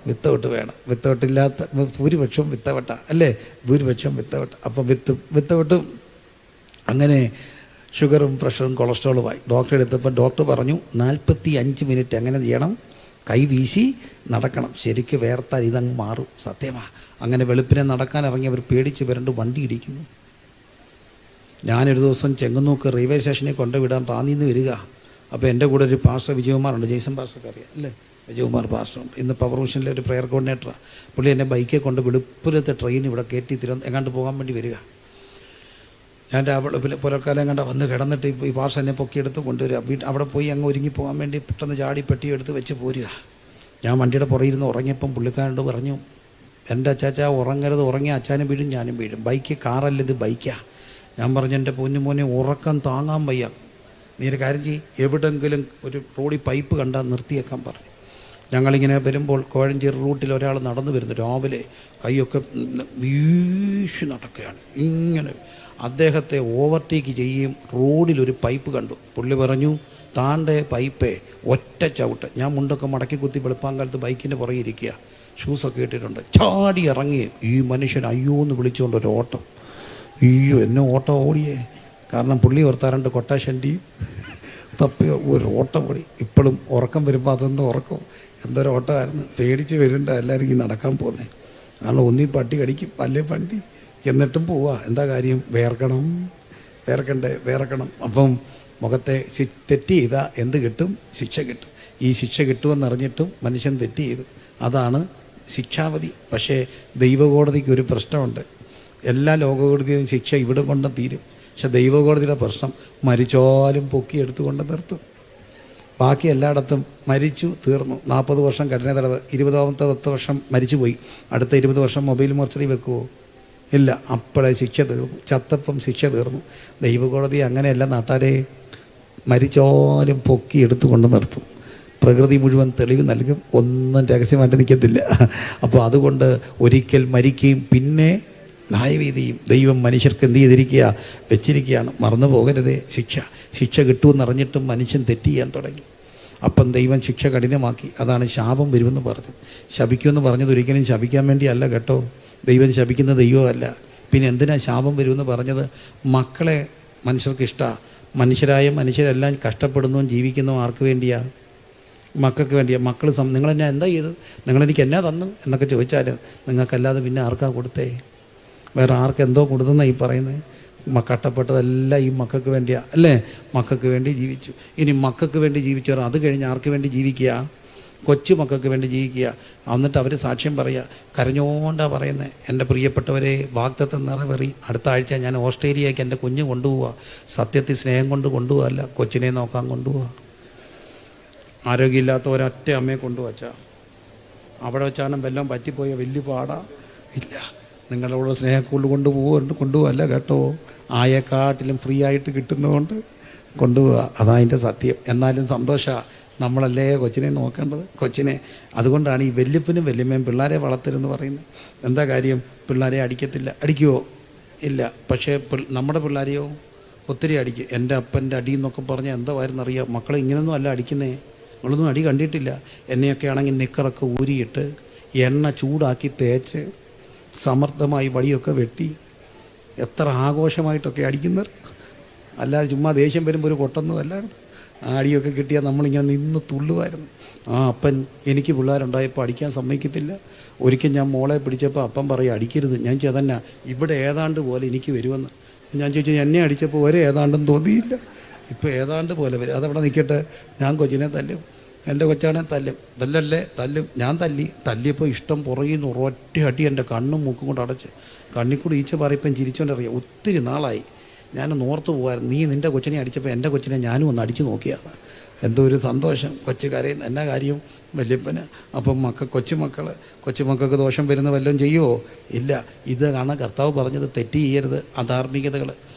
വിത്തവിട്ട് വേണം. വിത്തവിട്ടില്ലാത്ത ഭൂരിപക്ഷം വിത്തവട്ട അല്ലേ? ഭൂരിപക്ഷം വിത്തവട്ട. അപ്പം വിത്തവിട്ടും അങ്ങനെ ഷുഗറും പ്രഷറും കൊളസ്ട്രോളുമായി. ഡോക്ടറെ എടുത്തപ്പോൾ ഡോക്ടർ പറഞ്ഞു 45 മിനിറ്റ് എങ്ങനെ ചെയ്യണം? കൈ വീശി നടക്കണം. ശരിക്ക് വേർത്താൽ ഇതങ്ങ് മാറും. സത്യമാണ്. അങ്ങനെ വെളുപ്പിനെ നടക്കാൻ ഇറങ്ങിയവർ പേടിച്ച് വരണ്ട് വണ്ടി ഇടിക്കുന്നു. ഞാനൊരു ദിവസം ചെങ്ങന്നൂക്ക് റെയിൽവേ സ്റ്റേഷനിൽ കൊണ്ടുവിടാൻ റാന്നിന്ന് വരിക. അപ്പോൾ എൻ്റെ കൂടെ ഒരു പാസ്റ്റർ വിജയകുമാറുണ്ട്, ജെയ്സൺ പാസ്റ്റർക്ക് അറിയാം അല്ലേ? വിജയകുമാർ പാസ്റ്ററുണ്ട്, ഇന്ന് പവർ മിഷനിലെ ഒരു പ്രെയർ കോർഡിനേറ്ററാണ്. പുള്ളി എന്നെ ബൈക്കിൽ കൊണ്ട് വെളുപ്പിലത്തെ ട്രെയിൻ ഇവിടെ കയറ്റി എങ്ങാണ്ട് പോകാൻ വേണ്ടി വരിക. ഞാൻ പുലർക്കാലം കണ്ട വന്ന് കിടന്നിട്ട് ഈ പാസ്റ്റർ എന്നെ പൊക്കിയെടുത്ത് കൊണ്ടുവരിക. അവിടെ പോയി അങ്ങ് ഒരുങ്ങി പോകാൻ വേണ്ടി പെട്ടെന്ന് ചാടി പെട്ടിയെടുത്ത് വെച്ച് പോരുക. ഞാൻ വണ്ടിയുടെ പുറകിരുന്ന് ഉറങ്ങിയപ്പം പുള്ളിക്കാരനോട് പറഞ്ഞു, എൻ്റെ അച്ചാച്ച ഉറങ്ങരുത്, ഉറങ്ങിയ അച്ചാനും വീഴും ഞാനും വീഴും. ബൈക്ക് കാറല്ല, ഇത് ബൈക്കാണ്. ഞാൻ പറഞ്ഞു എൻ്റെ പൊന്നുമോനെ ഉറക്കം താങ്ങാൻ വയ്യ, നീ ഒരു കാര്യം ചെയ്യ്, എവിടെങ്കിലും ഒരു റോഡിൽ പൈപ്പ് കണ്ടാൽ നിർത്തിയേക്കാൻ പറഞ്ഞു. ഞങ്ങളിങ്ങനെ വരുമ്പോൾ കോഴഞ്ചേരി റൂട്ടിൽ ഒരാൾ നടന്നു വരുന്നു. രാവിലെ കൈയൊക്കെ വീശി നടക്കുകയാണ്. ഇങ്ങനെ അദ്ദേഹത്തെ ഓവർടേക്ക് ചെയ്യുകയും റോഡിലൊരു പൈപ്പ് കണ്ടു. പുള്ളി പറഞ്ഞു താണ്ടെ പൈപ്പേ, ഒറ്റ ചവിട്ട്. ഞാൻ മുണ്ടൊക്കെ മടക്കി കുത്തി വെളുപ്പാങ്കാലത്ത് ബൈക്കിൻ്റെ പുറകെ ഇരിക്കുക, ഷൂസൊക്കെ ഇട്ടിട്ടുണ്ട്. ചാടി ഇറങ്ങി ഈ മനുഷ്യൻ അയ്യോ എന്ന് വിളിച്ചുകൊണ്ട് ഒരു ഓട്ടം. അയ്യോ എന്നെ ഓട്ടം ഓടിയേ. കാരണം പുള്ളി ഓർത്താറുണ്ട് കൊട്ടാശൻ്റെയും തപ്പി ഒരു ഓട്ടം ഓടി. ഇപ്പോഴും ഉറക്കം വരുമ്പോൾ അതൊന്നും ഉറക്കം എന്തൊരു ഓട്ടമായിരുന്നു. പേടിച്ച് വരുന്നുണ്ട് എല്ലാവരും ഈ നടക്കാൻ പോകുന്നത്. കാരണം ഒന്നീ പട്ടി കടിക്കും, അല്ലേ വണ്ടി, എന്നിട്ടും പോവുക. എന്താ കാര്യം? വേർക്കണം, വേർക്കണം. അപ്പം മുഖത്തെ തെറ്റ് ചെയ്താൽ എന്ത് കിട്ടും? ശിക്ഷ കിട്ടും. ഈ ശിക്ഷ കിട്ടുമെന്നറിഞ്ഞിട്ടും മനുഷ്യൻ തെറ്റ് ചെയ്തു. അതാണ് ശിക്ഷാവധി. പക്ഷേ ദൈവകോടതിക്ക് ഒരു പ്രശ്നമുണ്ട്. എല്ലാ ലോകകോടതിയും ശിക്ഷ ഇവിടെ കൊണ്ട് തീരും. പക്ഷെ ദൈവകോടതിയുടെ പ്രശ്നം മരിച്ചാലും പൊക്കി എടുത്തുകൊണ്ട് നിർത്തും. ബാക്കി എല്ലായിടത്തും മരിച്ചു തീർന്നു. 40 വർഷം കഠിന തടവ്, 20 വർഷം മരിച്ചുപോയി, അടുത്ത 20 വർഷം മൊബൈൽ മോർച്ചറി വെക്കുമോ? ഇല്ല. അപ്പോഴേ ശിക്ഷ തീർന്നു. ചത്തപ്പം ശിക്ഷ തീർന്നു. ദൈവകോടതി അങ്ങനെയല്ല നാട്ടാരെ, മരിച്ചാലും പൊക്കി എടുത്തുകൊണ്ട് നിർത്തും. പ്രകൃതി മുഴുവൻ തെളിവ് നൽകും, ഒന്നും രഹസ്യമായിട്ട് നിൽക്കത്തില്ല. അപ്പോൾ അതുകൊണ്ട് ഒരിക്കൽ മരിക്കുകയും പിന്നെ ന്യായവീതിയും ദൈവം മനുഷ്യർക്ക് എന്ത് ചെയ്തിരിക്കുക? വെച്ചിരിക്കുകയാണ്. മറന്നു പോകരുതേ. ശിക്ഷ കിട്ടുമെന്നറിഞ്ഞിട്ടും മനുഷ്യൻ തെറ്റ് ചെയ്യാൻ തുടങ്ങി. അപ്പം ദൈവം ശിക്ഷ കഠിനമാക്കി. അതാണ് ശാപം വരുമെന്ന് പറഞ്ഞത്. ശപിക്കുമെന്ന് പറഞ്ഞത് ഒരിക്കലും ശപിക്കാൻ വേണ്ടിയല്ല കേട്ടോ. ദൈവം ശപിക്കുന്ന ദൈവമല്ല. പിന്നെ എന്തിനാ ശാപം വരുമെന്ന് പറഞ്ഞത്? മക്കളെ മനുഷ്യർക്ക് ഇഷ്ടമാണ്. മനുഷ്യരെല്ലാം കഷ്ടപ്പെടുന്നതും ജീവിക്കുന്നതും ആർക്ക് വേണ്ടിയാ? മക്കൾക്ക് വേണ്ടിയാ. മക്കൾ നിങ്ങളെന്നെ എന്താ ചെയ്തു, നിങ്ങളെനിക്ക് എന്നാ തന്നു എന്നൊക്കെ ചോദിച്ചാൽ നിങ്ങൾക്കല്ലാതെ പിന്നെ ആർക്കാ കൊടുത്തേ? വേറെ ആർക്കെന്തോ കൊടുത്തെന്നാണ് ഈ പറയുന്നത്. കഷ്ടപ്പെട്ടതെല്ലാം ഈ മക്കൾക്ക് വേണ്ടിയാ അല്ലേ? മക്കൾക്ക് വേണ്ടി ജീവിച്ചു. ഇനി മക്കൾക്ക് വേണ്ടി ജീവിച്ചവർ അത് കഴിഞ്ഞ് ആർക്ക് വേണ്ടി ജീവിക്കുക? കൊച്ചു മക്കൾക്ക് വേണ്ടി ജീവിക്കുക. എന്നിട്ട് അവർ സാക്ഷ്യം പറയുക, കരഞ്ഞോണ്ടാണ് പറയുന്നത്, എൻ്റെ പ്രിയപ്പെട്ടവരെ വാഗ്ദത്തം നിറവേറി, അടുത്ത ആഴ്ച ഞാൻ ഓസ്ട്രേലിയയ്ക്ക് എൻ്റെ കുഞ്ഞ് കൊണ്ടുപോവുക. സത്യത്തിൽ സ്നേഹം കൊണ്ട് കൊണ്ടുപോകല്ല, കൊച്ചിനെ നോക്കാൻ കൊണ്ടുപോവുക. ആരോഗ്യമില്ലാത്ത ഒരൊറ്റ അമ്മയെ കൊണ്ടുവച്ചാൽ അവിടെ വെച്ചാണ് വല്ലതും പറ്റിപ്പോയ വലിയ പാടാ ഇല്ല. നിങ്ങളോട് സ്നേഹക്കൂട് കൊണ്ടുപോകല്ല കേട്ടോ. ആയെക്കാട്ടിലും ഫ്രീ ആയിട്ട് കിട്ടുന്നതുകൊണ്ട് കൊണ്ടുപോവുക. അതതിൻ്റെ സത്യം. എന്നാലും സന്തോഷമാണ്. നമ്മളല്ലേ കൊച്ചിനെ നോക്കേണ്ടത്, കൊച്ചിനെ. അതുകൊണ്ടാണ് ഈ വല്യപ്പനും വല്യമ്മയും പിള്ളേരെ വളർത്തരുതെന്ന് പറയുന്നത്. എന്താ കാര്യം? പിള്ളേരെ അടിക്കത്തില്ല. അടിക്കുമോ? ഇല്ല. പക്ഷേ നമ്മുടെ പിള്ളേരെയോ ഒത്തിരി അടിക്കും. എൻ്റെ അപ്പൻ്റെ അടി എന്നൊക്കെ പറഞ്ഞാൽ എന്തായിരുന്നറിയാം? മക്കളെ ഇങ്ങനെയൊന്നും അല്ല അടിക്കുന്നേ. നിങ്ങളൊന്നും അടി കണ്ടിട്ടില്ല. എന്നെയൊക്കെ ആണെങ്കിൽ നിക്കറൊക്കെ ഊരിയിട്ട് എണ്ണ ചൂടാക്കി തേച്ച് സമർത്ഥമായി വടിയൊക്കെ വെട്ടി എത്ര ആഘോഷമായിട്ടൊക്കെ അടിക്കുന്നത്. അല്ലാതെ ചുമ്മാ ദേഷ്യം വരുമ്പോൾ ഒരു കൊട്ടൊന്നും അല്ലായിരുന്നു. ആ അടിയൊക്കെ കിട്ടിയാൽ നമ്മളിങ്ങനെ നിന്ന് തുള്ളുമായിരുന്നു. ആ അപ്പൻ എനിക്ക് പിള്ളേരുണ്ടായപ്പോൾ അടിക്കാൻ സമ്മതിക്കത്തില്ല. ഒരിക്കൽ ഞാൻ മോളെ പിടിച്ചപ്പോൾ അപ്പൻ പറയും അടിക്കരുത്. ഞാൻ അതന്നെ ഇവിടെ ഏതാണ്ട് പോലെ എനിക്ക് വരുമെന്ന്. ഞാൻ ചോദിച്ചു എന്നെ അടിച്ചപ്പോൾ ഒരേ ഏതാണ്ടും തോന്നിയില്ല. ഇപ്പോൾ ഏതാണ്ട് പോലെ വരും. അതവിടെ നിൽക്കട്ടെ, ഞാൻ കൊച്ചിനെ തല്ലും, എൻ്റെ കൊച്ചാണെ തല്ലും, തല്ലും. ഞാൻ തല്ലിയപ്പോൾ ഇഷ്ടം പുറകിൽ നിന്ന് ഒരൊറ്റ അടി എൻ്റെ കണ്ണും മൂക്കും കൊണ്ട് അടച്ച്, കണ്ണിൽ കൂടി ഈച്ച പറയിപ്പം ചിരിച്ചോണ്ടറിയാം. ഒത്തിരി നാളായി ഞാൻ ഓർത്ത് പോകാമായിരുന്നു. നീ നിൻ്റെ കൊച്ചിനെ അടിച്ചപ്പോൾ എൻ്റെ കൊച്ചിനെ ഞാനും ഒന്ന് അടിച്ചു നോക്കിയാണ്. എന്തോ ഒരു സന്തോഷം. കൊച്ചു കരയുന്ന എന്നാ കാര്യം വല്യപ്പന്. അപ്പം കൊച്ചുമക്കൾക്ക് ദോഷം വരുന്ന വല്ലതും ചെയ്യുമോ? ഇല്ല. ഇത് കാണാൻ കർത്താവ് പറഞ്ഞത്, തെറ്റ് ചെയ്യരുത്, അധാർമികതകൾ,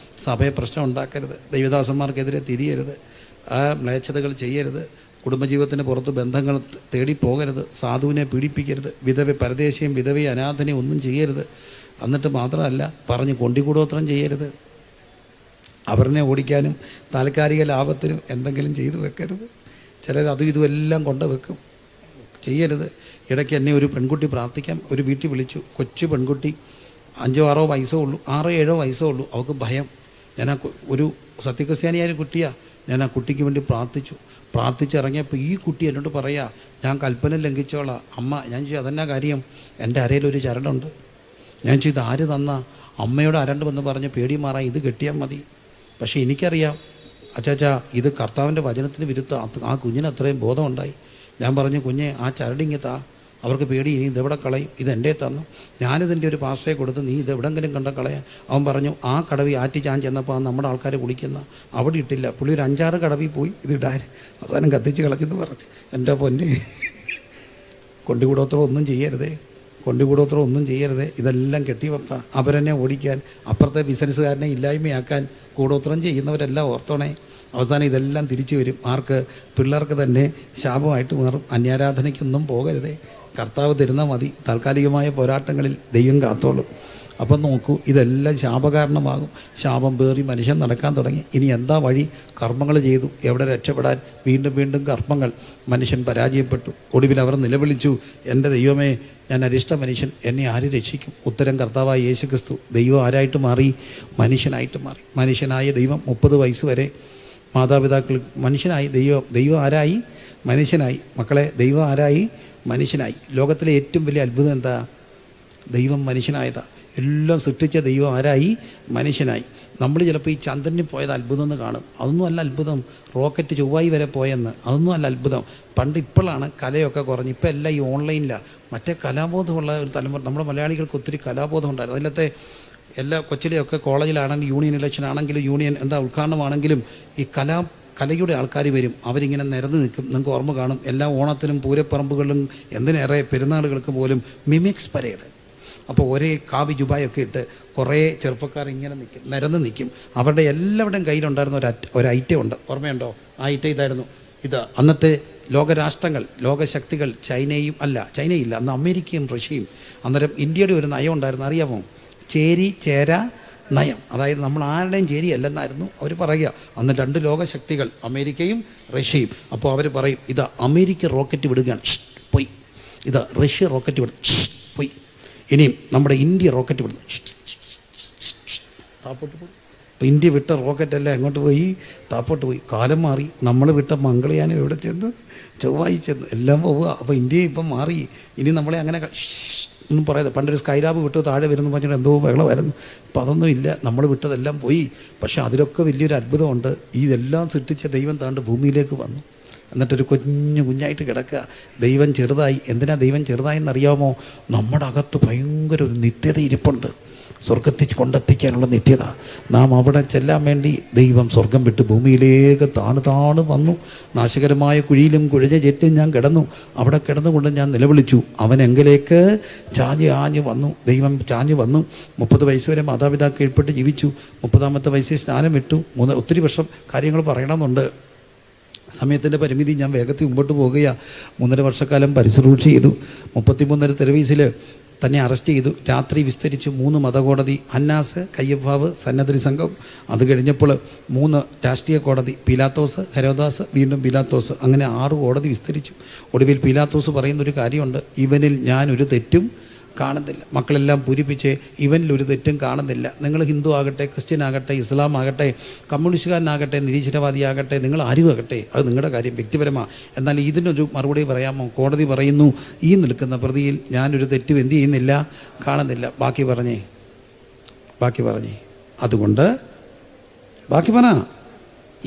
സഭയെ പ്രശ്നം ഉണ്ടാക്കരുത്, ദൈവദാസന്മാർക്കെതിരെ തിരിയരുത്, ആ മ്ലേച്ഛതകൾ ചെയ്യരുത്, കുടുംബജീവിതത്തിന് പുറത്ത് ബന്ധങ്ങൾ തേടി പോകരുത്, സാധുവിനെ പീഡിപ്പിക്കരുത്, പരദേശിയും വിധവയും അനാഥനെയും ഒന്നും ചെയ്യരുത്. എന്നിട്ട് മാത്രമല്ല പറഞ്ഞ് കൊണ്ടിക്കൂടോത്രം ചെയ്യരുത്. അവരിനെ ഓടിക്കാനും താൽക്കാലിക ലാഭത്തിനും എന്തെങ്കിലും ചെയ്തു വെക്കരുത്. ചിലർ അതും ഇതുമെല്ലാം കൊണ്ട് വെക്കും, ചെയ്യരുത്. ഇടയ്ക്ക് എന്നെ ഒരു പെൺകുട്ടി പ്രാർത്ഥിക്കാൻ ഒരു വീട്ടിൽ വിളിച്ചു. കൊച്ചു പെൺകുട്ടി, 5-6 വയസ്സേ ഉള്ളൂ, 6-7 വയസ്സേ ഉള്ളൂ. അവൾക്ക് ഭയം. ഞാൻ ഒരു സത്യക്രിസ്ത്യാനിയായ കുട്ടിയാണ്. ഞാൻ ആ കുട്ടിക്ക് വേണ്ടി പ്രാർത്ഥിച്ചിറങ്ങിയപ്പോൾ ഈ കുട്ടി എന്നോട് പറയാ, ഞാൻ കൽപ്പന ലംഘിച്ചോളാം അമ്മ. ഞാൻ ചോദിച്ചു, അതെന്നാ കാര്യം? എൻ്റെ അരയിലൊരു ചരടുണ്ട്. ഞാൻ ചോദിച്ചു, ഇത് ആര് തന്ന? അമ്മയോട് അരണ്ട് വന്ന് പറഞ്ഞ് പേടി മാറാൻ ഇത് കെട്ടിയാൽ മതി. പക്ഷേ എനിക്കറിയാം അച്ചാച്ചാ, ഇത് കർത്താവിൻ്റെ വചനത്തിന് വിരുദ്ധം. ആ കുഞ്ഞിന് അത്രയും ബോധമുണ്ടായി. ഞാൻ പറഞ്ഞു, കുഞ്ഞെ ആ ചരടിങ്ങത്താ, അവർക്ക് പേടി, ഇനി ഇതെവിടെ കളയും, ഇതെൻ്റെ തന്നു, ഞാനിതിൻ്റെ ഒരു പാസ്റ്റയെ കൊടുത്ത് നീ ഇതെവിടെങ്കിലും കണ്ട കളയാൻ. അവൻ പറഞ്ഞു, ആ കടവി ഞാൻ ചെന്നപ്പോൾ നമ്മുടെ ആൾക്കാരെ കുളിക്കുന്ന അവിടെ ഇട്ടില്ല. പുള്ളി ഒരു 5-6 കടവിൽ പോയി ഇതിടാൻ, അവസാനം കത്തിച്ച് കളഞ്ഞെന്ന് പറഞ്ഞു. എൻ്റെ പൊന്നെ, കൊണ്ടിക്കൂടോത്രം ഒന്നും ചെയ്യരുതേ, ഇതെല്ലാം കെട്ടിവെക്കാം. അവരെന്നെ ഓടിക്കാൻ, അപ്പുറത്തെ ബിസിനസ്സുകാരനെ ഇല്ലായ്മയാക്കാൻ കൂടോത്രം ചെയ്യുന്നവരെല്ലാം ഓർത്തോണേ. അവസാനം ഇതെല്ലാം തിരിച്ചു വരും. ആർക്ക്? പിള്ളേർക്ക് തന്നെ ശാപമായിട്ട് മാറും. അന്യാരാധനയ്ക്കൊന്നും പോകരുതേ, കർത്താവ് തരുന്ന മതി. താൽക്കാലികമായ പോരാട്ടങ്ങളിൽ ദൈവം കാത്തോളും. അപ്പം നോക്കൂ, ഇതെല്ലാം ശാപകാരണമാകും. ശാപം പേറി മനുഷ്യൻ നടക്കാൻ തുടങ്ങി. ഇനി എന്താ വഴി? കർമ്മങ്ങൾ ചെയ്തു. എവിടെ രക്ഷപ്പെടാൻ? വീണ്ടും കർമ്മങ്ങൾ. മനുഷ്യൻ പരാജയപ്പെട്ടു. ഒടുവിൽ അവർ നിലവിളിച്ചു, എൻ്റെ ദൈവമേ, ഞാൻ അരിഷ്ട മനുഷ്യൻ, എന്നെ ആര് രക്ഷിക്കും? ഉത്തരം കർത്താവായ യേശുക്രിസ്തു. ദൈവം ആരായിട്ട് മാറി? മനുഷ്യനായിട്ട് മാറി. മനുഷ്യനായ ദൈവം 30 വയസ്സ് വരെ മാതാപിതാക്കൾ മനുഷ്യനായി. ദൈവം ആരായി? മനുഷ്യനായി. മക്കളെ, ദൈവം ആരായി? മനുഷ്യനായി. ലോകത്തിലെ ഏറ്റവും വലിയ അത്ഭുതം എന്താ? ദൈവം മനുഷ്യനായതാണ്. എല്ലാം സൃഷ്ടിച്ച ദൈവം ആരായി? മനുഷ്യനായി. നമ്മൾ ചിലപ്പോൾ ഈ ചന്ദ്രനിൽ പോയത് അത്ഭുതം എന്ന് കാണും. അതൊന്നും അല്ല അത്ഭുതം. റോക്കറ്റ് ചൊവ്വായി വരെ പോയെന്ന്, അതൊന്നും അല്ല അത്ഭുതം. ഇപ്പോഴാണ് കലയൊക്കെ കുറഞ്ഞ്. ഇപ്പോൾ എല്ലാം ഈ ഓൺലൈനിലാണ്. മറ്റേ കലാബോധമുള്ള ഒരു തലമുറ, നമ്മുടെ മലയാളികൾക്ക് ഒത്തിരി കലാബോധം ഉണ്ടായിരുന്നു. അതിലത്തെ എല്ലാ കൊച്ചിലെയൊക്കെ കോളേജിലാണെങ്കിലും യൂണിയൻ ഇലക്ഷൻ ആണെങ്കിലും ഉദ്ഘാടനമാണെങ്കിലും ഈ കലയുടെ ആൾക്കാർ വരും. അവരിങ്ങനെ നിരന്ന് നിൽക്കും. നിങ്ങൾക്ക് ഓർമ്മ കാണും. എല്ലാ ഓണത്തിനും പൂരപ്പറമ്പുകളിലും എന്തിനേറെ പെരുന്നാളുകൾക്ക് പോലും മിമിക്സ് പരേഡ്. അപ്പോൾ ഒരേ കാവി ജുബായൊക്കെ ഇട്ട് കുറേ ചെറുപ്പക്കാർ ഇങ്ങനെ നിരന്ന് നിൽക്കും. അവരുടെ എല്ലാവരുടെയും കയ്യിലുണ്ടായിരുന്ന ഒരു ഐറ്റം ഉണ്ട്. ഓർമ്മയുണ്ടോ? ആ ഐറ്റം ഇതായിരുന്നു. അന്നത്തെ ലോകരാഷ്ട്രങ്ങൾ, ലോകശക്തികൾ ചൈനയില്ല, അന്ന് അമേരിക്കയും റഷ്യയും. അന്നേരം ഇന്ത്യയുടെ ഒരു നയം ഉണ്ടായിരുന്നു, അറിയാമോ? ചേര നയം. അതായത് നമ്മൾ ആരുടെയും ചേരിയല്ലെന്നായിരുന്നു അവർ പറയുക. അന്ന് 2 ലോകശക്തികൾ, അമേരിക്കയും റഷ്യയും. അപ്പോൾ അവർ പറയും, ഇതാ അമേരിക്ക റോക്കറ്റ് വിടുകയാണ്, പോയി. ഇതാ റഷ്യ റോക്കറ്റ് വിടും, പോയി. ഇനിയും നമ്മുടെ ഇന്ത്യ റോക്കറ്റ് വിടുന്നു, താപ്പോട്ട് പോയി. അപ്പോൾ ഇന്ത്യ വിട്ട റോക്കറ്റെല്ലാം എങ്ങോട്ട് പോയി? താപ്പോട്ട് പോയി. കാലം മാറി. നമ്മൾ വിട്ട മംഗളയാനം എവിടെ ചെന്ന്? ചൊവ്വായി ചെന്ന്. എല്ലാം പോവുക. അപ്പോൾ ഇന്ത്യ ഇപ്പം മാറി. ഇനി നമ്മളെ അങ്ങനെ ഒന്നും പറയാതെ, പണ്ടൊരു സ്കൈലാബ് വിട്ടു താഴെ വരുന്നു പറഞ്ഞിട്ട് എന്തോ ബഹളമായിരുന്നു. അപ്പം അതൊന്നും ഇല്ല. നമ്മൾ വിട്ടതെല്ലാം പോയി. പക്ഷെ അതിലൊക്കെ വലിയൊരു അത്ഭുതമുണ്ട്. ഇതെല്ലാം സൃഷ്ടിച്ച ദൈവം താണ്ട് ഭൂമിയിലേക്ക് വന്നു. എന്നിട്ടൊരു കുഞ്ഞായിട്ട് കിടക്കുക. ദൈവം ചെറുതായി. എന്തിനാ ദൈവം ചെറുതായെന്നറിയാമോ? നമ്മുടെ അകത്ത് ഭയങ്കര ഒരു നിത്യത ഇരിപ്പുണ്ട്. സ്വർഗത്തിൽ കൊണ്ടെത്തിക്കാനുള്ള നിത്യത. നാം അവിടെ ചെല്ലാൻ വേണ്ടി ദൈവം സ്വർഗം വിട്ട് ഭൂമിയിലേക്ക് താണ് വന്നു. നാശകരമായ കുഴിയിലും കുഴഞ്ഞ ചെറ്റും ഞാൻ കിടന്നു. അവിടെ കിടന്നുകൊണ്ട് ഞാൻ നിലവിളിച്ചു. അവൻ എങ്കിലേക്ക് ആഞ്ഞ് വന്നു. ദൈവം ചാഞ്ഞ് വന്നു. 30 വയസ്സ് വരെ മാതാപിതാക്കൾ കീഴ്പ്പെട്ട് ജീവിച്ചു. 30ാമത്തെ വയസ്സിൽ സ്നാനം വിട്ടു. ഒത്തിരി വർഷം കാര്യങ്ങൾ പറയണമെന്നുണ്ട്. സമയത്തിൻ്റെ പരിമിതി, ഞാൻ വേഗത്തിൽ മുമ്പോട്ട് പോകുകയാണ്. 3.5 വർഷക്കാലം പരിശുശ്രൂഷ ചെയ്തു. 33 തെരുവീസിൽ തന്നെ അറസ്റ്റ് ചെയ്തു. രാത്രി വിസ്തരിച്ചു 3 മതകോടതി, അന്നാസ്, കയ്യപ്പാവ്, സന്നദ്ധി സംഘം. അത് കഴിഞ്ഞപ്പോൾ 3 രാഷ്ട്രീയ കോടതി, പീലാത്തോസ്, ഹെരോദാസ്, വീണ്ടും പീലാത്തോസ്, അങ്ങനെ 6 കോടതി വിസ്തരിച്ചു. ഒടുവിൽ പീലാത്തോസ് പറയുന്നൊരു കാര്യമുണ്ട്, ഇവനിൽ ഞാനൊരു തെറ്റും കാണുന്നില്ല. മക്കളെല്ലാം പൂരിപ്പിച്ച് ഇവനിലൊരു തെറ്റും കാണുന്നില്ല. നിങ്ങൾ ഹിന്ദു ആകട്ടെ, ക്രിസ്ത്യൻ ആകട്ടെ, ഇസ്ലാം ആകട്ടെ, കമ്മ്യൂണിസ്റ്റുകാരനാകട്ടെ, നിരീശ്വരവാദിയാകട്ടെ, നിങ്ങൾ ആരുമാകട്ടെ, അത് നിങ്ങളുടെ കാര്യം, വ്യക്തിപരമാണ്. എന്നാൽ ഇതിനൊരു മറുപടി പറയാമോ? കോടതി പറയുന്നു, ഈ നിൽക്കുന്ന പ്രതിയിൽ ഞാനൊരു തെറ്റും എന്ത് ചെയ്യുന്നില്ല, കാണുന്നില്ല. ബാക്കി പറഞ്ഞേ. അതുകൊണ്ട് ബാക്കി പറഞ്ഞ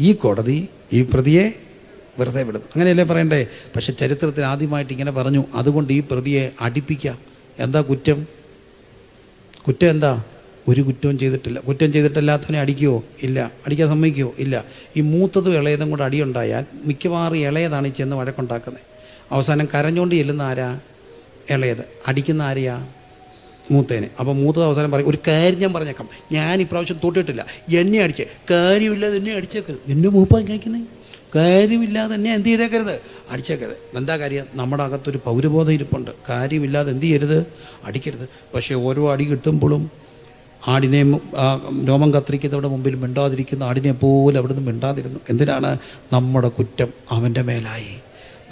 ഈ കോടതി ഈ പ്രതിയെ വെറുതെ വിടുന്നു. അങ്ങനെയല്ലേ പറയണ്ടേ? പക്ഷെ ചരിത്രത്തിൽ ആദ്യമായിട്ട് ഇങ്ങനെ പറഞ്ഞു, അതുകൊണ്ട് ഈ പ്രതിയെ അടിപ്പിക്കാം. എന്താ കുറ്റം? കുറ്റം എന്താ? ഒരു കുറ്റവും ചെയ്തിട്ടില്ല. കുറ്റം ചെയ്തിട്ടില്ലാത്തവനെ അടിക്കുമോ? ഇല്ല. അടിക്കാൻ സമ്മതിക്കുമോ? ഇല്ല. ഈ മൂത്തതും ഇളയതും കൂടെ അടിയുണ്ടായാൽ മിക്കവാറും ഇളയതാണ് ഈ ചെന്ന് വഴക്കുണ്ടാക്കുന്നത്. അവസാനം കരഞ്ഞുകൊണ്ട് ചെല്ലുന്ന ആരാ? ഇളയത്. അടിക്കുന്ന ആരെയാ? മൂത്തേന്. അപ്പോൾ മൂത്തത് അവസാനം പറയും, ഒരു കാര്യം ഞാൻ പറഞ്ഞേക്കാം, ഞാൻ ഇപ്രാവശ്യം തൊട്ടിട്ടില്ല, എന്നെ അടിച്ചേ, കാര്യമില്ലാതെ എന്നെ അടിച്ചേക്കരുത്. എന്നെ മൂപ്പാൻ കഴിക്കുന്നത് കാര്യമില്ലാതെ എന്നെ എന്ത് ചെയ്തേക്കരുത്? അടിച്ചേക്കരുത്. എന്താ കാര്യം? നമ്മുടെ അകത്തൊരു പൗരബോധം ഇരിപ്പുണ്ട്. കാര്യമില്ലാതെ എന്ത് ചെയ്യരുത്? അടിക്കരുത്. പക്ഷേ ഓരോ അടി കിട്ടുമ്പോഴും ആടിനെ രോമം കത്തിരിക്കുന്നവരുടെ മുമ്പിൽ മിണ്ടാതിരിക്കുന്ന ആടിനെ പോലെ അവിടെ നിന്ന് മിണ്ടാതിരുന്നു. എന്തിനാണ്? നമ്മുടെ കുറ്റം അവൻ്റെ മേലായി,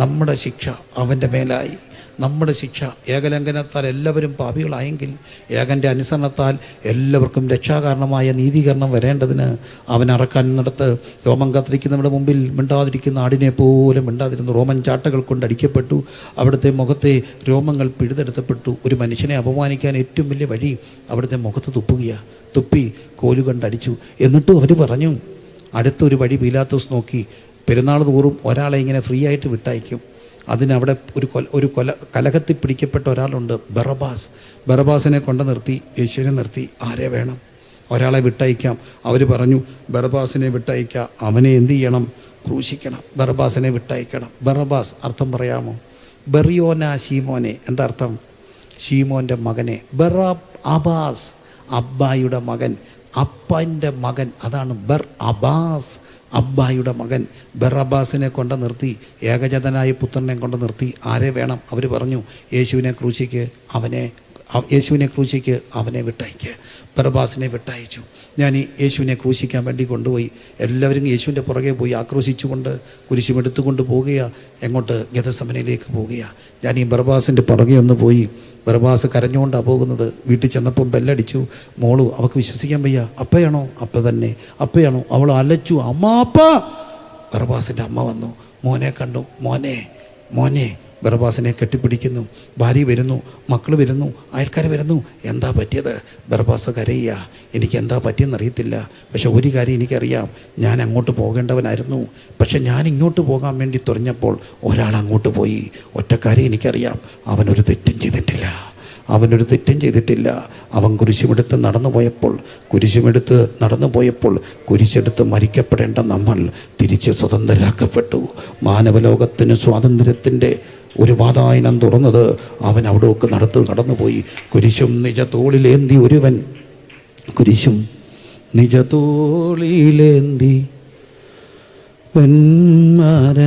നമ്മുടെ ശിക്ഷ അവൻ്റെ മേലായി. നമ്മുടെ ശിക്ഷ ഏകലംഘനത്താൽ എല്ലാവരും പാപികളായെങ്കിൽ ഏകൻ്റെ അനുസരണത്താൽ എല്ലാവർക്കും രക്ഷാകാരണമായ നീതീകരണം വരേണ്ടതിന് അവൻ അറക്കാനിടത്ത് രോമം കത്തിരിക്കുന്നവരുടെ മുമ്പിൽ മിണ്ടാതിരിക്കുന്ന ആടിനെ പോലെ മിണ്ടാതിരുന്നു. റോമൻ ചാട്ടകൾ കൊണ്ട് അടിക്കപ്പെട്ടു. അവിടുത്തെ മുഖത്തെ രോമങ്ങൾ പിഴുതെടുത്തപ്പെട്ടു. ഒരു മനുഷ്യനെ അപമാനിക്കാൻ ഏറ്റവും വലിയ വഴി അവിടുത്തെ മുഖത്ത് തുപ്പുകയാണ്. തുപ്പി കോലുകൊണ്ടടിച്ചു. എന്നിട്ടും അവർ പറഞ്ഞു, അടുത്തൊരു വഴി പീലാത്തോസ് നോക്കി. പെരുന്നാൾ തോറും ഒരാളെ ഇങ്ങനെ ഫ്രീ ആയിട്ട് വിട്ടയക്കും. അതിനവിടെ ഒരു കലഹത്തിൽ പിടിക്കപ്പെട്ട ഒരാളുണ്ട്, ബറബാസ്. ബറബാസിനെ കൊണ്ട് നിർത്തി, യേശുവിനെ നിർത്തി. ആരെ വേണം? ഒരാളെ വിട്ടയക്കാം. അവർ പറഞ്ഞു, ബറബാസിനെ വിട്ടയക്കാം, അവനെ എന്ത് ചെയ്യണം? ക്രൂശിക്കണം. ബറബാസിനെ വിട്ടയക്കണം. ബറബാസ് അർത്ഥം പറയാമോ? ബെറിയോന ശീമോനെ. എന്താ അർത്ഥം? ശീമോൻ്റെ മകനെ. അബാസ്, അബ്ബായുടെ മകൻ, അപ്പൻ്റെ മകൻ. അതാണ് അബാസ്, അബ്ബായുടെ മകൻ. ബറബാസിനെ കൊണ്ട് നിർത്തി, ഏകജാതനായ പുത്രനെ കൊണ്ട് നിർത്തി. ആരെ വേണം? അവർ പറഞ്ഞു, യേശുവിനെ ക്രൂശിക്ക്, അവനെ വിട്ടയക്ക്. ബറബാസിനെ വിട്ടയച്ചു. ഞാൻ ഈ യേശുവിനെ ക്രൂശിക്കാൻ വേണ്ടി കൊണ്ടുപോയി. എല്ലാവരും യേശുവിൻ്റെ പുറകെ പോയി ആക്രോശിച്ചുകൊണ്ട് കുരിശുമെടുത്തുകൊണ്ട് പോവുകയാണ്. എങ്ങോട്ട്? ഗെത്സമനയിലേക്ക് പോവുകയാണ്. ഞാൻ ഈ ബറബാസിൻ്റെ പുറകെ ഒന്ന് പോയി. ബറബാസ് കരഞ്ഞുകൊണ്ടാണ് പോകുന്നത്. വീട്ടിൽ ചെന്നപ്പം ബെല്ലടിച്ചു. മോളു, അവൾക്ക് വിശ്വസിക്കാൻ വയ്യ. അപ്പയാണോ? അപ്പ തന്നെ. അപ്പയാണോ? അവൾ അലച്ചു, അമ്മ അപ്പ. ബറബാസിൻ്റെ അമ്മ വന്നു. മോനെ കണ്ടു. മോനെ ബറബാസിനെ കെട്ടിപ്പിടിക്കുന്നു. ഭാര്യ വരുന്നു, മക്കൾ വരുന്നു, അയൽക്കാർ വരുന്നു. എന്താ പറ്റിയത്? ബറബാസ് കരയുക. എനിക്ക് എന്താ പറ്റിയെന്നറിയത്തില്ല. പക്ഷെ ഒരു കാര്യം എനിക്കറിയാം, ഞാൻ അങ്ങോട്ട് പോകേണ്ടവനായിരുന്നു. പക്ഷെ ഞാൻ ഇങ്ങോട്ട് പോകാൻ വേണ്ടി തുറഞ്ഞപ്പോൾ ഒരാൾ അങ്ങോട്ട് പോയി. ഒറ്റക്കാര്യം എനിക്കറിയാം, അവനൊരു തെറ്റും ചെയ്തിട്ടില്ല. അവൻ കുരിശുമെടുത്ത് നടന്നു പോയപ്പോൾ കുരിശെടുത്ത് മരിക്കപ്പെടേണ്ട നമ്മൾ തിരിച്ച് സ്വതന്ത്രരാക്കപ്പെട്ടു. മാനവലോകത്തിന് സ്വാതന്ത്ര്യത്തിൻ്റെ ഒരു വാതായനം തുറന്നത് അവൻ അവിടെയൊക്കെ കടന്നുപോയി. കുരിശും നിജ തോളിലേന്തി ഒരുവൻ, കുരിശും നിജ തോളിലേന്തി വെന്മാര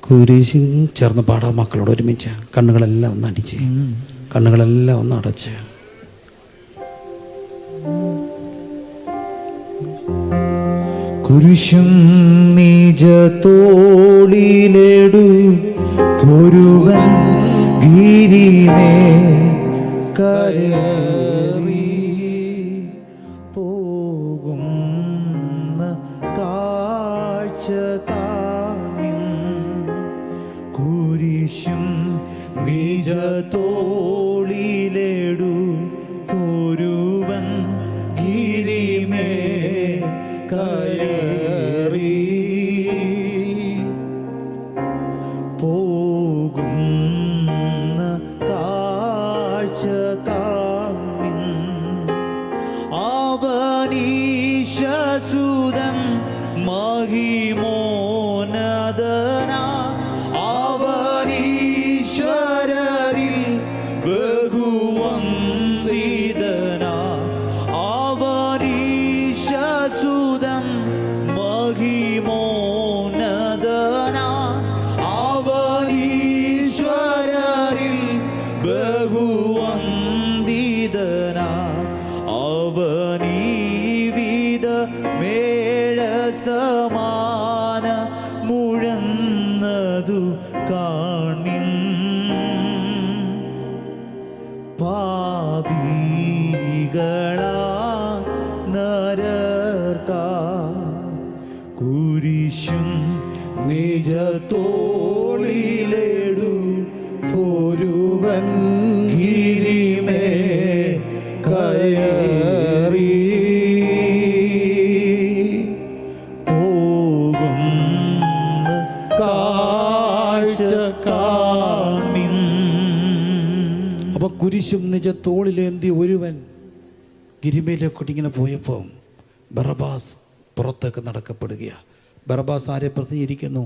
കുരിശും. ചേർന്ന് പാടാം മക്കളോട് ഒരുമിച്ച്. കണ്ണുകളെല്ലാം ഒന്ന് അടിച്ച്, കണ്ണുകളെല്ലാം ഒന്ന് അടച്ച്. കുരിശും നിജ തോളിലെടു തൊരുവൻ ഗിരിമേ കയറി പോകുന്ന കാഴ്ച കാണിൻ. കുരിശും നിജ തോളിലെടു തൊരുവൻ ഗിരിമേ കയറി പോകുന്ന കാഴ്ച കാണിൻ. അവനീശസുതൻ മഹിമോന്നതനാ, അവനീശ്വരരിൽ ബഹുവന്ദിതനാ. അവനീശസുതൻ മഹിമോന്നതനാ, അവനീശ്വരരിൽ ബഹുവന്ദിതനാ. അവനീവിധ മേഴസമാന മുഴന്നതു കാണിൻ. പാപികളാ നരർക്കാ കുരിശും നിജ തോളിലെടു തൊരുവൻ ഗിരിമേ കയറി പോകുന്ന കുരിശും നിജ തോളിലേന്തി ഒരുവൻ ഗിരിമയിലേക്കോട്ട് ഇങ്ങനെ പോയപ്പോൾ ബറബാസ് പുറത്തേക്ക് നടക്കപ്പെടുകയാണ്. ബറബാസ് ആരെ പ്രതികരിക്കുന്നു?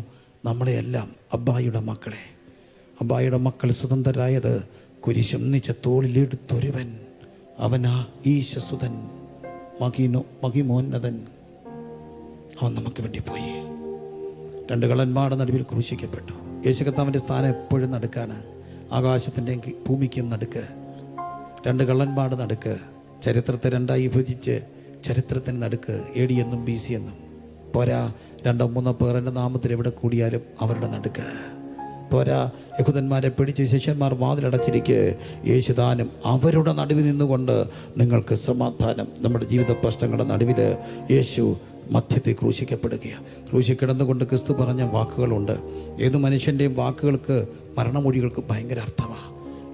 നമ്മളെയെല്ലാം, അബ്ബായുടെ മക്കളെ. അബ്ബായുടെ മക്കൾ സ്വതന്ത്രരായത് കുരിശും നിജ തോളിലെടുത്തൊരുവൻ, അവനാ ഈശസുതൻ, മഹിമോന്നതൻ. അവൻ നമുക്ക് വേണ്ടി പോയി. 2 കള്ളന്മാരുടെ നടുവിൽ ക്രൂശിക്കപ്പെട്ടു. യേശു കർത്താവിൻ്റെ സ്ഥാനം എപ്പോഴും നടുക്കാണ്, ആകാശത്തിൻ്റെ ഭൂമിക്കും നടുക്ക്. 2 കള്ളന്മാരുടെ നടുക്ക്. ചരിത്രത്തെ 2ആയി വിഭജിച്ച് ചരിത്രത്തിന് നടുക്ക് AD എന്നും BC എന്നും പോരാ. 2-3 പേർ എൻ്റെ നാമത്തിൽ എവിടെ കൂടിയാലും അവരുടെ നടുക്ക് പോരാ. യഹൂദന്മാരെ പിടിച്ച് ശിഷ്യന്മാർ വാതിലടച്ചിരിക്കെ യേശുദാനം അവരുടെ നടുവിൽ നിന്നുകൊണ്ട് നിങ്ങൾക്ക് സമാധാനം. നമ്മുടെ ജീവിത പ്രശ്നങ്ങളുടെ നടുവിൽ യേശു മധ്യത്തിൽ ക്രൂശിക്കപ്പെടുകയാണ്. ക്രൂശിക്കിടന്നുകൊണ്ട് ക്രിസ്തു പറഞ്ഞ വാക്കുകളുണ്ട്. ഏത് മനുഷ്യൻ്റെയും വാക്കുകൾക്ക്, മരണമൊഴികൾക്ക് ഭയങ്കര അർത്ഥമാണ്.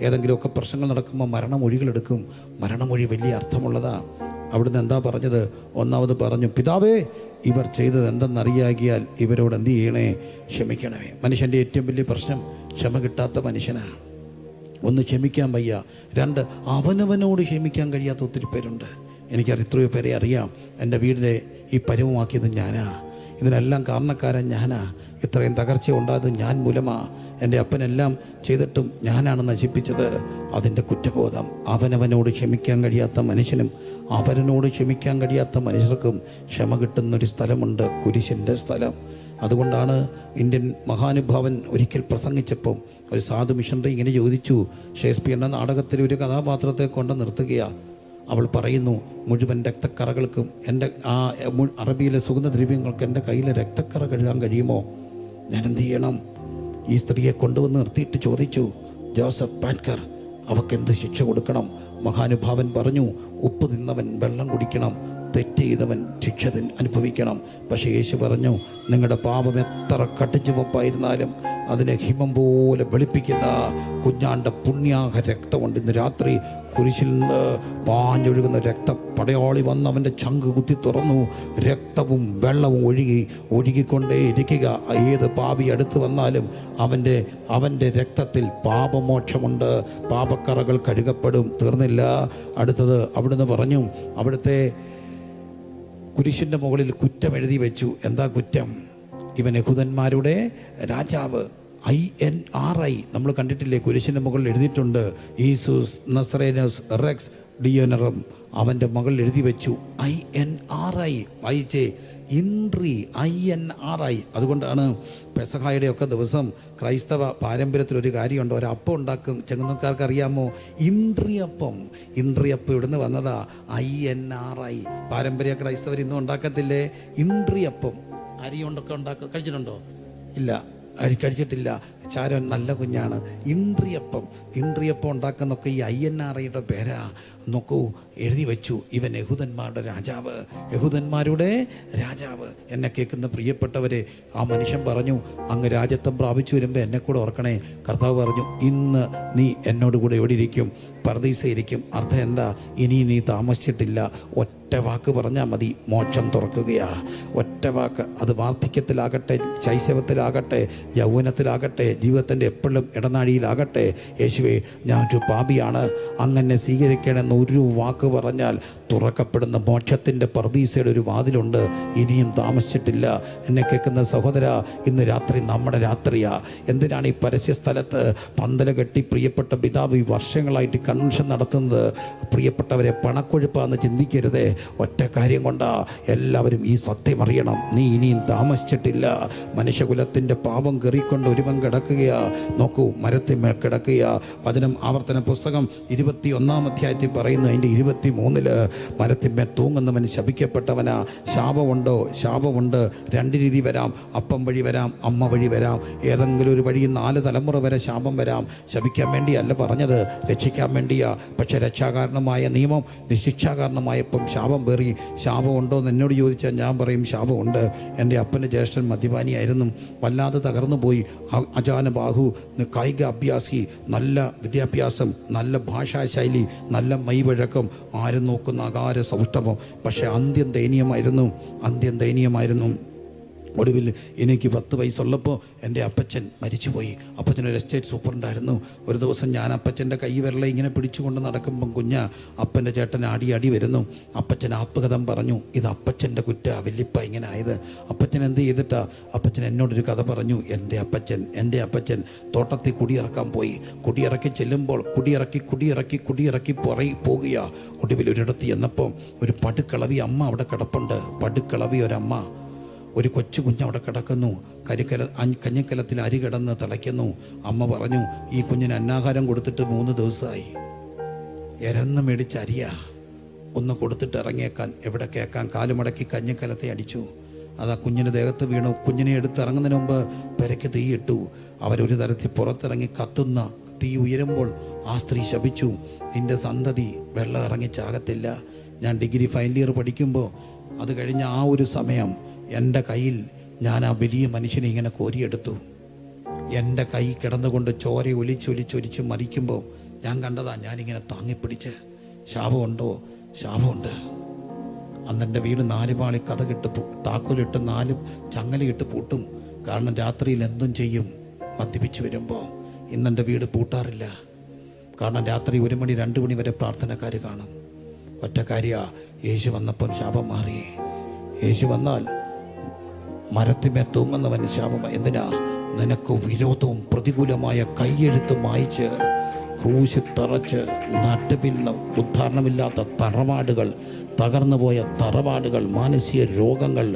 ഏതെങ്കിലുമൊക്കെ പ്രശ്നങ്ങൾ നടക്കുമ്പോൾ മരണമൊഴികളെടുക്കും. മരണമൊഴി വലിയ അർത്ഥമുള്ളതാണ്. അവിടുന്ന് എന്താ പറഞ്ഞത്? ഒന്നാമത് പറഞ്ഞു, പിതാവേ, ഇവർ ചെയ്തത് എന്തെന്നറിയാകിയാൽ ഇവരോട് എന്ത് ചെയ്യണേ? ക്ഷമിക്കണമേ. മനുഷ്യൻ്റെ ഏറ്റവും വലിയ പ്രശ്നം ക്ഷമ കിട്ടാത്ത മനുഷ്യനാണ്. 1, ക്ഷമിക്കാൻ വയ്യ. 2, അവനവനോട് ക്ഷമിക്കാൻ കഴിയാത്ത ഒത്തിരി പേരുണ്ട്. എത്രയോ പേരെ അറിയാം. എൻ്റെ വീടിനെ ഈ പരുവമാക്കിയത് ഞാനാ, ഇതിനെല്ലാം കാരണക്കാരൻ ഞാനാ, ഇത്രയും തകർച്ച ഉണ്ടായത് ഞാൻ മൂലമാ, എൻ്റെ അപ്പനെല്ലാം ചെയ്തിട്ടും ഞാനാണ് നശിപ്പിച്ചത്. അതിൻ്റെ കുറ്റബോധം. അവനവനോട് ക്ഷമിക്കാൻ കഴിയാത്ത മനുഷ്യനും അവരനോട് ക്ഷമിക്കാൻ കഴിയാത്ത മനുഷ്യർക്കും ക്ഷമ കിട്ടുന്നൊരു സ്ഥലമുണ്ട്, കുരിശിൻ്റെ സ്ഥലം. അതുകൊണ്ടാണ് ഇന്ത്യൻ മഹാനുഭാവൻ ഒരിക്കൽ പ്രസംഗിച്ചപ്പം ഒരു സാധു മിഷണറി ഇങ്ങനെ ചോദിച്ചു. ഷേക്സ്പിയറിൻ്റെ നാടകത്തിൽ ഒരു കഥാപാത്രത്തെ കൊണ്ട് നിർത്തുകയാണ്. അവൾ പറയുന്നു, മുഴുവൻ രക്തക്കറകൾക്കും എൻ്റെ അറബിയിലെ സുഗന്ധദ്രവ്യങ്ങൾക്ക് എൻ്റെ കയ്യിലെ രക്തക്കറ കഴുകാൻ കഴിയുമോ? ഞാൻ എന്ത് ചെയ്യണം? ഈ സ്ത്രീയെ കൊണ്ടുവന്ന് നിർത്തിയിട്ട് ചോദിച്ചു, ജോസഫ് പാറ്റ്കർ, അവക്കെന്ത് ശിക്ഷ കൊടുക്കണം? മഹാനുഭാവൻ പറഞ്ഞു, ഉപ്പ് തിന്നവൻ വെള്ളം കുടിക്കണം, തെറ്റ് ചെയ്തവൻ ശിക്ഷ അനുഭവിക്കണം. പക്ഷേ യേശു പറഞ്ഞു, നിങ്ങളുടെ പാപം എത്ര കട്ടിച്ചുവപ്പായിരുന്നാലും അതിനെ ഹിമം പോലെ വെളുപ്പിക്കുന്ന കുഞ്ഞാണ്ട പുണ്യാഹ രക്തമുണ്ട്. ഇന്ന് രാത്രി കുരിശിൽ നിന്ന് പാഞ്ഞൊഴുകുന്ന രക്തപ്പടയാളി വന്ന് അവൻ്റെ ചങ്ക് കുത്തി തുറന്നു. രക്തവും വെള്ളവും ഒഴുകിക്കൊണ്ടേ ഇരിക്കുക. ഏത് പാപി അടുത്ത് വന്നാലും അവൻ്റെ രക്തത്തിൽ പാപമോക്ഷമുണ്ട്. പാപക്കറകൾ കഴുകപ്പെടും. തീർന്നില്ല. അടുത്തത് അവിടുന്ന് പറഞ്ഞു, അവിടുത്തെ കുരിശിൻ്റെ മുകളിൽ കുറ്റം എഴുതി വെച്ചു. എന്താ കുറ്റം? ഇവൻ യഹൂദന്മാരുടെ രാജാവ്. INRI നമ്മൾ കണ്ടിട്ടില്ലേ? കുരിശിൻ്റെ മുകളിൽ എഴുതിയിട്ടുണ്ട്, ഈസൂസ് നസറേനസ് റെക്സ് ഡിയോനറം. അവൻ്റെ മകളിൽ എഴുതി വെച്ചു INRI. വായിച്ചേ, ഇൻട്രി, INRI. അതുകൊണ്ടാണ് പെസഹായുടെ ഒക്കെ ദിവസം ക്രൈസ്തവ പാരമ്പര്യത്തിലൊരു കാര്യമുണ്ട്. ഒരപ്പം ഉണ്ടാക്കും. ചെങ്ങന്നൂർക്കാർക്ക് അറിയാമോ? ഇൻട്രിയപ്പം. ഇൻട്രിയപ്പം ഇവിടുന്ന് വന്നതാ. INRI. പാരമ്പര്യ ക്രൈസ്തവർ ഇന്നും ഉണ്ടാക്കത്തില്ലേ ഇൻട്രിയപ്പം? അരി കൊണ്ടൊക്കെ കഴിച്ചിട്ടുണ്ടോ? ഇല്ല, കഴിച്ചിട്ടില്ല. ചാരൻ നല്ല കുഞ്ഞാണ്. ഇൻട്രിയപ്പം ഉണ്ടാക്കുന്നൊക്കെ ഈ INRIയുടെ പേരാ. നോക്കൂ, എഴുതി വെച്ചു, ഇവൻ യഹൂദന്മാരുടെ രാജാവ്, യഹൂദന്മാരുടെ രാജാവ്. എന്നെ കേൾക്കുന്ന പ്രിയപ്പെട്ടവരെ, ആ മനുഷ്യൻ പറഞ്ഞു, അങ്ങ് രാജ്യത്വം പ്രാപിച്ചു വരുമ്പോൾ എന്നെ കൂടെ ഓർക്കണേ. കർത്താവ് പറഞ്ഞു, ഇന്ന് നീ എന്നോട് കൂടെ എവിടെ ഇരിക്കും? പർദീസയിരിക്കും. അർത്ഥം എന്താ? ഇനി നീ താമസിച്ചിട്ടില്ല. ഒറ്റ വാക്ക് പറഞ്ഞാൽ മതി, മോക്ഷം തുറക്കുകയാ. ഒറ്റ വാക്ക്. അത് വാർദ്ധക്യത്തിലാകട്ടെ, ശൈശവത്തിലാകട്ടെ, യൗവനത്തിലാകട്ടെ, ജീവിതത്തിൻ്റെ എപ്പോഴും ഇടനാഴിയിലാകട്ടെ, യേശുവേ, ഞാനൊരു പാപിയാണ്, അങ്ങനെ സ്വീകരിക്കണമെന്ന് ഒരു വാക്ക് പറഞ്ഞാൽ തുറക്കപ്പെടുന്ന മോക്ഷത്തിൻ്റെ പർദീസയുടെ ഒരു വാതിലുണ്ട്. ഇനിയും താമസിച്ചിട്ടില്ല. എന്നെ കേൾക്കുന്ന സഹോദര, ഇന്ന് രാത്രി നമ്മുടെ രാത്രിയാ. എന്തിനാണ് ഈ പരസ്യ സ്ഥലത്ത് പന്തല കെട്ടി പ്രിയപ്പെട്ട പിതാവ് ഈ വർഷങ്ങളായിട്ട് കൺവെൻഷൻ നടത്തുന്നത്? പ്രിയപ്പെട്ടവരെ, പണക്കൊഴുപ്പാന്ന് ചിന്തിക്കരുതേ. ഒറ്റ കാര്യം കൊണ്ടാ എല്ലാവരും ഈ സത്യം അറിയണം. നീ ഇനിയും താമസിച്ചിട്ടില്ല. മനുഷ്യകുലത്തിൻ്റെ പാപം കയറിക്കൊണ്ട് ഒരുവൻ കിടക്കുകയാ. നോക്കൂ, മരത്തിന്മേൽ കിടക്കുകയാ. വചനം ആവർത്തന പുസ്തകം 21-ാം അധ്യായത്തിൽ പറയുന്നു, അതിൻ്റെ 23-ൽ മരത്തിന്മേൽ തൂങ്ങുന്നവൻ ശപിക്കപ്പെട്ടവനാ. ശാപമുണ്ടോ? ശാപമുണ്ട്. 2 രീതി വരാം. അപ്പം വഴി വരാം, അമ്മ വഴി വരാം. ഏതെങ്കിലും ഒരു വഴി 4 തലമുറ വരെ ശാപം വരാം. ശപിക്കാൻ വേണ്ടിയല്ല പറഞ്ഞത്, രക്ഷിക്കാൻ വേണ്ടിയാ. പക്ഷെ രക്ഷാകാരണമായ നിയമം നിശിക്ഷാകാരണമായപ്പം ശാപം പേറി. ശാപമുണ്ടോ എന്ന് എന്നോട് ചോദിച്ചാൽ ഞാൻ പറയും ശാപമുണ്ട്. എൻ്റെ അപ്പൻ്റെ ജ്യേഷ്ഠൻ മദ്യപാനിയായിരുന്നു, വല്ലാതെ തകർന്നു പോയി. അജാനബാഹു, കായിക അഭ്യാസി, നല്ല വിദ്യാഭ്യാസം, നല്ല ഭാഷാശൈലി, നല്ല മൈവഴക്കം, ആരും നോക്കുന്ന അകാര സൗഷ്ഠവം. പക്ഷേ അന്ത്യം ദയനീയമായിരുന്നു. ഒടുവിൽ എനിക്ക് 10 വയസ്സുള്ളപ്പോൾ എൻ്റെ അപ്പച്ചൻ മരിച്ചുപോയി. അപ്പച്ചനൊരു എസ്റ്റേറ്റ് സൂപ്രണ്ടായിരുന്നു. ഒരു ദിവസം ഞാൻ അപ്പച്ചൻ്റെ കൈ വിരളെ ഇങ്ങനെ പിടിച്ചുകൊണ്ട് നടക്കുമ്പം അപ്പൻ്റെ ചേട്ടൻ ആടി വരുന്നു. അപ്പച്ചൻ ആത്മകഥം പറഞ്ഞു, ഇത് അപ്പച്ചൻ്റെ കുറ്റ, വല്യപ്പ ഇങ്ങനെ ആയത്. അപ്പച്ചൻ എന്ത് ചെയ്തിട്ടാ? അപ്പച്ചൻ എന്നോടൊരു കഥ പറഞ്ഞു. എൻ്റെ അപ്പച്ചൻ തോട്ടത്തിൽ കുടിയിറക്കാൻ പോയി. കുടിയിറക്കി ചെല്ലുമ്പോൾ കുടിയിറക്കി പോകുക. ഒടുവിൽ ഒരിടത്ത് ചെന്നപ്പോൾ ഒരു പടുക്കളവി അമ്മ അവിടെ കിടപ്പുണ്ട്. പടുക്കളവി ഒരമ്മ, ഒരു കൊച്ചു കുഞ്ഞവിടെ കിടക്കുന്നു. കഞ്ഞിക്കലത്തിൽ അരി കിടന്ന് തിളയ്ക്കുന്നു. അമ്മ പറഞ്ഞു, ഈ കുഞ്ഞിന് അന്നാഹാരം കൊടുത്തിട്ട് 3 ദിവസമായി. എരന്ന് മേടിച്ച അരിയാ. ഒന്ന് കൊടുത്തിട്ട് ഇറങ്ങിയേക്കാൻ. എവിടെ കേൾക്കാൻ? കാലുമടക്കി കഞ്ഞിക്കലത്തെ അടിച്ചു. അത് ആ കുഞ്ഞിന് ദേഹത്ത് വീണു. കുഞ്ഞിനെ എടുത്ത് ഇറങ്ങുന്നതിന് മുമ്പ് പെരയ്ക്ക് തീയിട്ടു. അവരൊരു തരത്തിൽ പുറത്തിറങ്ങി കത്തുന്ന തീ ഉയരുമ്പോൾ ആ സ്ത്രീ ശപിച്ചു, നിൻ്റെ സന്തതി വെള്ളം ഇറങ്ങി ചാകത്തില്ല. ഞാൻ ഡിഗ്രി ഫൈനൽ ഇയർ പഠിക്കുമ്പോൾ അത് കഴിഞ്ഞ ആ ഒരു സമയം എൻ്റെ കയ്യിൽ ഞാൻ ആ വലിയ മനുഷ്യനെ ഇങ്ങനെ കോരിയെടുത്തു. എൻ്റെ കൈ കിടന്നുകൊണ്ട് ചോര ഒലിച്ചൊലിച്ചൊലിച്ച് മരിക്കുമ്പോൾ ഞാൻ കണ്ടതാ. ഞാനിങ്ങനെ താങ്ങിപ്പിടിച്ച്. ശാപമുണ്ടോ? ശാപമുണ്ട്. അന്നെൻ്റെ വീട് 4 പാളി കഥകിട്ട് താക്കോലിട്ട് 4 ചങ്ങലയിട്ട് പൂട്ടും. കാരണം രാത്രിയിൽ എന്തും ചെയ്യും മദ്യപിച്ച് വരുമ്പോൾ. ഇന്നെൻ്റെ വീട് പൂട്ടാറില്ല. കാരണം രാത്രി 1 മണി 2 മണി വരെ പ്രാർത്ഥനക്കാർ കാണും. ഒറ്റ കാര്യ, യേശു വന്നപ്പം ശാപം മാറി. യേശു വന്നാൽ മരത്തിമേ തൂങ്ങുന്നവന് ശാപം. എന്തിനാ? നിനക്ക് വിരോധവും പ്രതികൂലമായ കൈയെഴുത്ത് മായിച്ച് ക്രൂശി തറച്ച് നടുവിൽ ഉദ്ധാരണമില്ലാത്ത തറവാടുകൾ, തകർന്നുപോയ തറവാടുകൾ, മാനസിക രോഗങ്ങൾ,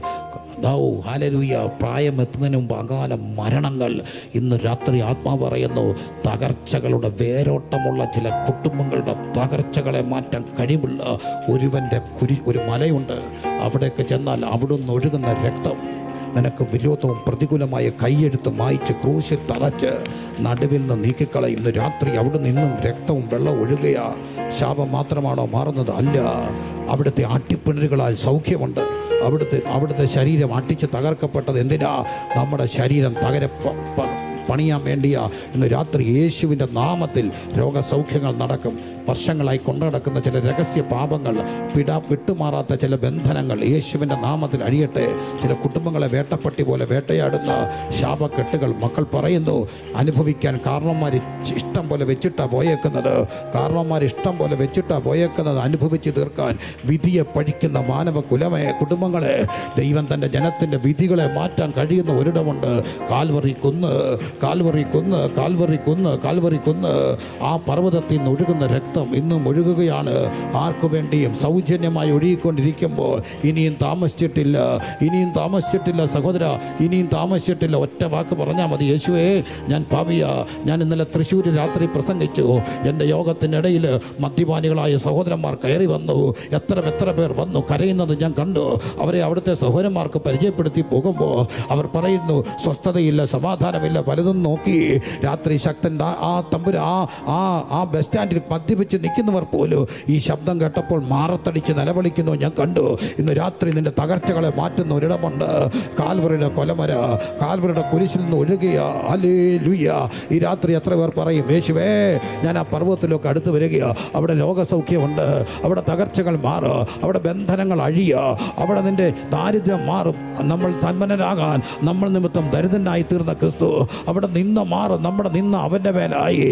ഹല്ലേലൂയ, പ്രായം എത്തുന്നതിന് മുമ്പ് അകാല മരണങ്ങൾ. ഇന്ന് രാത്രി ആത്മാവ് പറയുന്നു, തകർച്ചകളുടെ വേരോട്ടമുള്ള ചില കുടുംബങ്ങളുടെ തകർച്ചകളെ മാറ്റാൻ കഴിവുള്ള ഒരു മലയുണ്ട്. അവിടേക്ക് ചെന്നാൽ അവിടുന്ന് ഒഴുകുന്ന രക്തം നിനക്ക് വിരോധവും പ്രതികൂലമായ കൈയെടുത്ത് മായിച്ച് ക്രൂശിൽ തറച്ച് നടുവിൽ നിന്ന് നീക്കിക്കളയും. ഇന്ന് രാത്രി അവിടെ നിന്നും രക്തവും വെള്ളം ഒഴുകുക. ശാപം മാത്രമാണോ മാറുന്നത്? അല്ല. അവിടുത്തെ ആട്ടിപ്പിണരുകളാൽ സൗഖ്യമുണ്ട്. അവിടുത്തെ ശരീരം അട്ടിച്ച് തകർക്കപ്പെട്ടത് എന്തിനാ? നമ്മുടെ ശരീരം പണിയാൻ വേണ്ടിയാ. ഇന്ന് രാത്രി യേശുവിൻ്റെ നാമത്തിൽ രോഗസൗഖ്യങ്ങൾ നടക്കും. വർഷങ്ങളായി കൊണ്ടു നടക്കുന്ന ചില രഹസ്യ പാപങ്ങൾ, വിട്ടുമാറാത്ത ചില ബന്ധനങ്ങൾ യേശുവിൻ്റെ നാമത്തിൽ അഴിയട്ടെ. ചില കുടുംബങ്ങളെ വേട്ടപ്പട്ടി പോലെ വേട്ടയാടുന്ന ശാപക്കെട്ടുകൾ മക്കൾ പറയുന്നു അനുഭവിക്കാൻ കാരണവന്മാർ ഇഷ്ടം പോലെ വെച്ചിട്ടാ പോയേക്കുന്നത്. അനുഭവിച്ച് തീർക്കാൻ വിധിയെ പഴിക്കുന്ന മാനവ കുലമേ കുടുംബങ്ങളെ ദൈവം തൻ്റെ ജനത്തിൻ്റെ വിധികളെ മാറ്റാൻ കഴിയുന്ന ഒരിടമുണ്ട്. കാൽവറി കുന്ന്. ആ പർവ്വതത്തിൽ നിന്ന് ഒഴുകുന്ന രക്തം ഇന്നും ഒഴുകുകയാണ്. ആർക്കു വേണ്ടിയും സൗജന്യമായി ഒഴുകിക്കൊണ്ടിരിക്കുമ്പോൾ ഇനിയും താമസിച്ചിട്ടില്ല സഹോദര, ഇനിയും താമസിച്ചിട്ടില്ല. ഒറ്റ വാക്ക് പറഞ്ഞാൽ മതി, യേശുവേ ഞാൻ പാപിയാ. ഞാൻ ഇന്നലെ തൃശ്ശൂർ രാത്രി പ്രസംഗിച്ചു. എൻ്റെ യോഗത്തിനിടയിൽ മദ്യപാനികളായ സഹോദരന്മാർ കയറി വന്നു. എത്ര പേർ വന്നു കരയുന്നത് ഞാൻ കണ്ടു. അവരെ അവിടുത്തെ സഹോദരന്മാർക്ക് പരിചയപ്പെടുത്തി പോകുമ്പോൾ അവർ പറയുന്നു, സ്വസ്ഥതയില്ല, സമാധാനമില്ല, പലതും നോക്കി. രാത്രി ശക്തൻ ആ ബസ് സ്റ്റാൻഡിൽ മദ്യപിച്ച് നിൽക്കുന്നവർ പോലും ഈ ശബ്ദം കേട്ടപ്പോൾ മാറത്തടിച്ച് നിലവിളിക്കുന്നു ഞാൻ കണ്ടു. ഇന്ന് രാത്രി നിന്റെ തകർച്ചകളെ മാറ്റുന്ന ഒരിടമുണ്ട്. കാൽവറിയുടെ കൊലമര, കാൽവറിയുടെ കുരിശിൽ നിന്ന് ഒഴുകിയ. ഹല്ലേലൂയ. ഈ രാത്രി എത്ര പേർ പറയും, യേശുവേ ഞാൻ ആ പർവ്വതത്തിലൊക്കെ അടുത്ത് വരികയാ. അവിടെ രോഗസൗഖ്യമുണ്ട്, അവിടെ തകർച്ചകൾ മാറുക, അവിടെ ബന്ധനങ്ങൾ അഴിയുക, അവിടെ നിന്റെ ദാരിദ്ര്യം മാറും. നമ്മൾ സമ്പന്നരാകാൻ നമ്മൾ നിമിത്തം ദരിദ്രനായി തീർന്ന ക്രിസ്തു അവിടെ നിന്ന് മാറും. നമ്മുടെ നിന്ന് അവൻ്റെ മേലായി.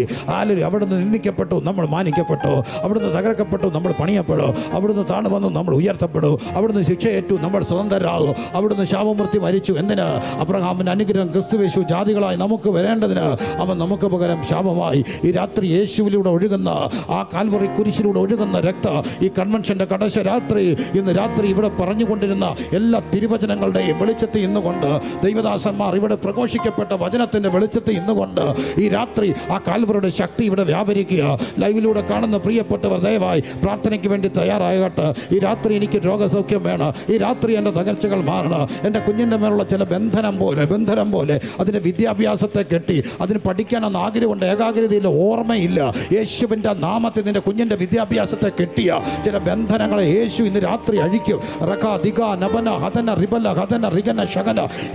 അവിടുന്ന് നിന്ദിക്കപ്പെട്ടു, നമ്മൾ മാനിക്കപ്പെട്ടു. അവിടുന്ന് തകർക്കപ്പെട്ടു, നമ്മൾ പണിയപ്പെടും. അവിടുന്ന് താണു വന്നു, നമ്മൾ ഉയർത്തപ്പെടും. അവിടുന്ന് ശിക്ഷയേറ്റു, നമ്മൾ സ്വതന്ത്രരാകും. അവിടുന്ന് ശാപമൃത്യു മരിച്ചു. എന്തിന്? അബ്രഹാമിൻ്റെ അനുഗ്രഹം ക്രിസ്തുവേശു ജാതികളായി നമുക്ക് വരേണ്ടതിന് അവൻ നമുക്ക് പകരം ശാപമായി. ഈ രാത്രി യേശുവിലൂടെ ഒഴുകുന്ന ആ കാൽവറി കുരിശിലൂടെ ഒഴുകുന്ന രക്ത ഈ കൺവെൻഷൻ്റെ കടശ രാത്രി ഇന്ന് രാത്രി ഇവിടെ പറഞ്ഞുകൊണ്ടിരുന്ന എല്ലാ തിരുവചനങ്ങളുടെയും വെളിച്ചത്തിൽ ഇന്നുകൊണ്ട് ദൈവദാസന്മാർ ഇവിടെ പ്രഘോഷിക്കപ്പെട്ട വചനത്തിൻ്റെ വെളിച്ചത്തിൽ ഇന്നുകൊണ്ട് ഈ രാത്രി ആ കാൽവറിയുടെ ശക്തി ഇവിടെ വ്യാപരിക്കുക. ലൈവിലൂടെ കാണുന്ന പ്രിയപ്പെട്ടവർ ദയവായി പ്രാർത്ഥനയ്ക്ക് വേണ്ടി തയ്യാറാകട്ടെ. ഈ രാത്രി എനിക്ക് രോഗസൗഖ്യം വേണം. ഈ രാത്രി എൻ്റെ തകർച്ചകൾ മാറണം. എൻ്റെ കുഞ്ഞിൻ്റെ മേലുള്ള ചില ബന്ധനം പോലെ അതിൻ്റെ വിദ്യാഭ്യാസത്തെ കെട്ടി അതിന് പഠിക്കാനെന്ന് ആഗ്രഹമുണ്ട്, ഏകാഗ്രതയിൽ ഓർമ്മയില്ല. യേശുവിൻ്റെ നാമത്തിൽ നിൻ്റെ കുഞ്ഞിൻ്റെ വിദ്യാഭ്യാസത്തെ കെട്ടിയ ചില ബന്ധനങ്ങളെ യേശു ഇന്ന് രാത്രി അഴിക്കും.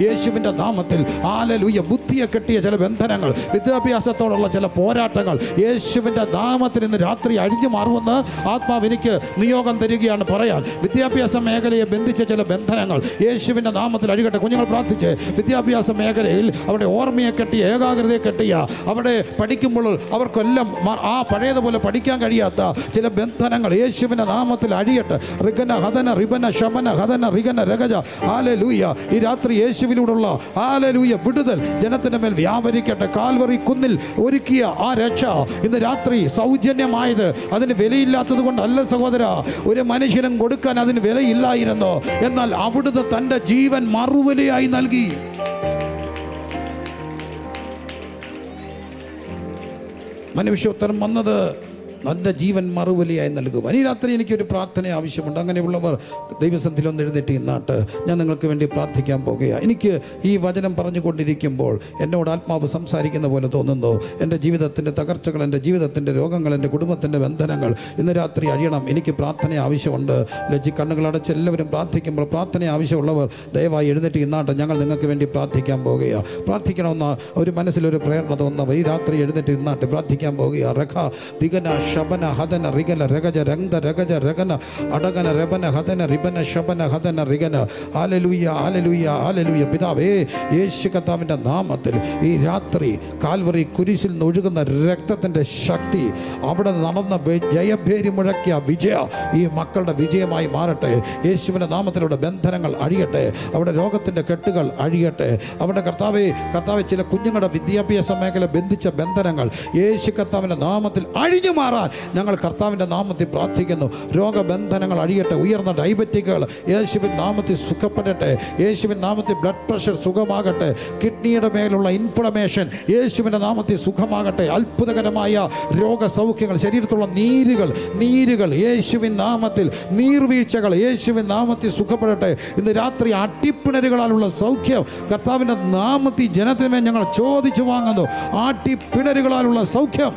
യേശുവിൻ്റെ നാമത്തിൽ ഹല്ലേലൂയ. ബുദ്ധിയെ കെട്ടി കെട്ടിയ ചില ബന്ധനങ്ങൾ, വിദ്യാഭ്യാസത്തോടുള്ള ചില പോരാട്ടങ്ങൾ യേശുവിൻ്റെ നാമത്തിൽ ഇന്ന് രാത്രി അഴിഞ്ഞു മാറുമെന്ന് ആത്മാവ് എനിക്ക് നിയോഗം തരികയാണ് പറയാൻ. വിദ്യാഭ്യാസ മേഖലയെ ബന്ധിച്ച ചില ബന്ധനങ്ങൾ യേശുവിൻ്റെ നാമത്തിൽ അഴികട്ടെ. കുഞ്ഞുങ്ങൾ പ്രാർത്ഥിച്ച് വിദ്യാഭ്യാസ മേഖലയിൽ അവിടെ ഓർമ്മയെ കെട്ടിയ, ഏകാഗ്രതയെ കെട്ടിയ, അവിടെ പഠിക്കുമ്പോൾ അവർക്കെല്ലാം ആ പഴയതുപോലെ പഠിക്കാൻ കഴിയാത്ത ചില ബന്ധനങ്ങൾ യേശുവിൻ്റെ നാമത്തിൽ അഴിയട്ടെ. റിഗന ഹദന റിബന ശമന ഹദന റിഗന രഗജ. ഹല്ലേലൂയ. ഈ രാത്രി യേശുവിലൂടെയുള്ള ഹല്ലേലൂയ വിടുതൽ ജനത്തിൻ്റെ മേൽ വ്യാപരിക്കട്ടെ. കാൽവറി കുന്നിൽ ഒരുക്കിയ ആ രക്ഷ ഇന്ന് രാത്രി സൗജന്യമായത്. അതിന് വിലയില്ലാത്തത് കൊണ്ടല്ല സഹോദര, ഒരു മനുഷ്യനും കൊടുക്കാൻ അതിന് വിലയില്ലായിരുന്നു. എന്നാൽ അവിടുന്ന് തൻ്റെ ജീവൻ മറുവിലയായി നൽകി. മനുഷ്യോത്തരം വന്നത് നല്ല ജീവൻ മറുവിലയായി നൽകും. ഈ രാത്രി എനിക്കൊരു പ്രാർത്ഥന ആവശ്യമുണ്ട്. അങ്ങനെയുള്ളവർ ദൈവസന്നിധിയിൽ ഒന്ന് എഴുന്നേറ്റ് ഇന്നാട്ട് ഞാൻ നിങ്ങൾക്ക് വേണ്ടി പ്രാർത്ഥിക്കാൻ പോകുകയാണ്. എനിക്ക് ഈ വചനം പറഞ്ഞുകൊണ്ടിരിക്കുമ്പോൾ എന്നോട് ആത്മാവ് സംസാരിക്കുന്ന പോലെ തോന്നുന്നു. എൻ്റെ ജീവിതത്തിൻ്റെ തകർച്ചകൾ, എൻ്റെ ജീവിതത്തിൻ്റെ രോഗങ്ങൾ, എൻ്റെ കുടുംബത്തിൻ്റെ ബന്ധനങ്ങൾ ഇന്ന് രാത്രി അഴിയണം. എനിക്ക് പ്രാർത്ഥന ആവശ്യമുണ്ട്. കണ്ണുകളടച്ച് എല്ലാവരും പ്രാർത്ഥിക്കുമ്പോൾ പ്രാർത്ഥന ആവശ്യമുള്ളവർ ദയവായി എഴുന്നേറ്റ് ഇന്നാട്ട് ഞങ്ങൾ നിങ്ങൾക്ക് വേണ്ടി പ്രാർത്ഥിക്കാൻ പോകുകയാണ്. പ്രാർത്ഥിക്കണമെന്ന ഒരു മനസ്സിലൊരു പ്രേരണ തോന്നുന്നവർ ഈ രാത്രി എഴുന്നേറ്റ് ഇന്നാട്ട് പ്രാർത്ഥിക്കാൻ പോകുകയാണ്. റഖ ദിഗന ശബന ഹദന റിഗല രഗജ രംഗ രഗജ രഗന അടഗന രബന ഹദന റിബന ശബന ഹദന റിഗന. ഹല്ലേലൂയ, ഹല്ലേലൂയ, ഹല്ലേലൂയ. പിതാവേ, യേശു കർത്താവിൻ്റെ നാമത്തിൽ ഈ രാത്രി കാൽവറി കുരിശിൽ നിന്ന് ഒഴുകുന്ന രക്തത്തിൻ്റെ ശക്തി, അവിടെ നടന്ന ജയഭേരി മുഴക്കിയ വിജയ ഈ മക്കളുടെ വിജയമായി മാറട്ടെ. യേശുവിൻ്റെ നാമത്തിലൂടെ ബന്ധനങ്ങൾ അഴിയട്ടെ. അവിടെ രോഗത്തിൻ്റെ കെട്ടുകൾ അഴിയട്ടെ. അവിടെ കർത്താവേ ചില കുഞ്ഞുങ്ങളുടെ വിദ്യാഭ്യാസ മേഖല ബന്ധിച്ച ബന്ധനങ്ങൾ യേശു കർത്താവിൻ്റെ നാമത്തിൽ അഴിഞ്ഞു മാറാൻ ഞങ്ങൾ കർത്താവിൻ്റെ നാമത്തിൽ പ്രാർത്ഥിക്കുന്നു. രോഗബന്ധനങ്ങൾ അഴിയട്ടെ. ഉയർന്ന ഡയബറ്റിക്കുകൾ യേശുവിൻ നാമത്തിൽ സുഖപ്പെടട്ടെ. യേശുവിൻ നാമത്തിൽ ബ്ലഡ് പ്രഷർ സുഖമാകട്ടെ. കിഡ്നിയുടെ മേലുള്ള ഇൻഫ്ലമേഷൻ യേശുവിൻ്റെ നാമത്തിൽ സുഖമാകട്ടെ. അത്ഭുതകരമായ രോഗസൗഖ്യങ്ങൾ, ശരീരത്തിലുള്ള നീരുകൾ യേശുവിൻ നാമത്തിൽ, നീർവീഴ്ചകൾ യേശുവിൻ നാമത്തിൽ സുഖപ്പെടട്ടെ. ഇന്ന് രാത്രി അട്ടിപ്പിണരുകളാലുള്ള സൗഖ്യം കർത്താവിൻ്റെ നാമത്തിൽ ജനത്തിനുമേ ഞങ്ങൾ ചോദിച്ചു വാങ്ങുന്നു. ആട്ടിപ്പിണരുകളാലുള്ള സൗഖ്യം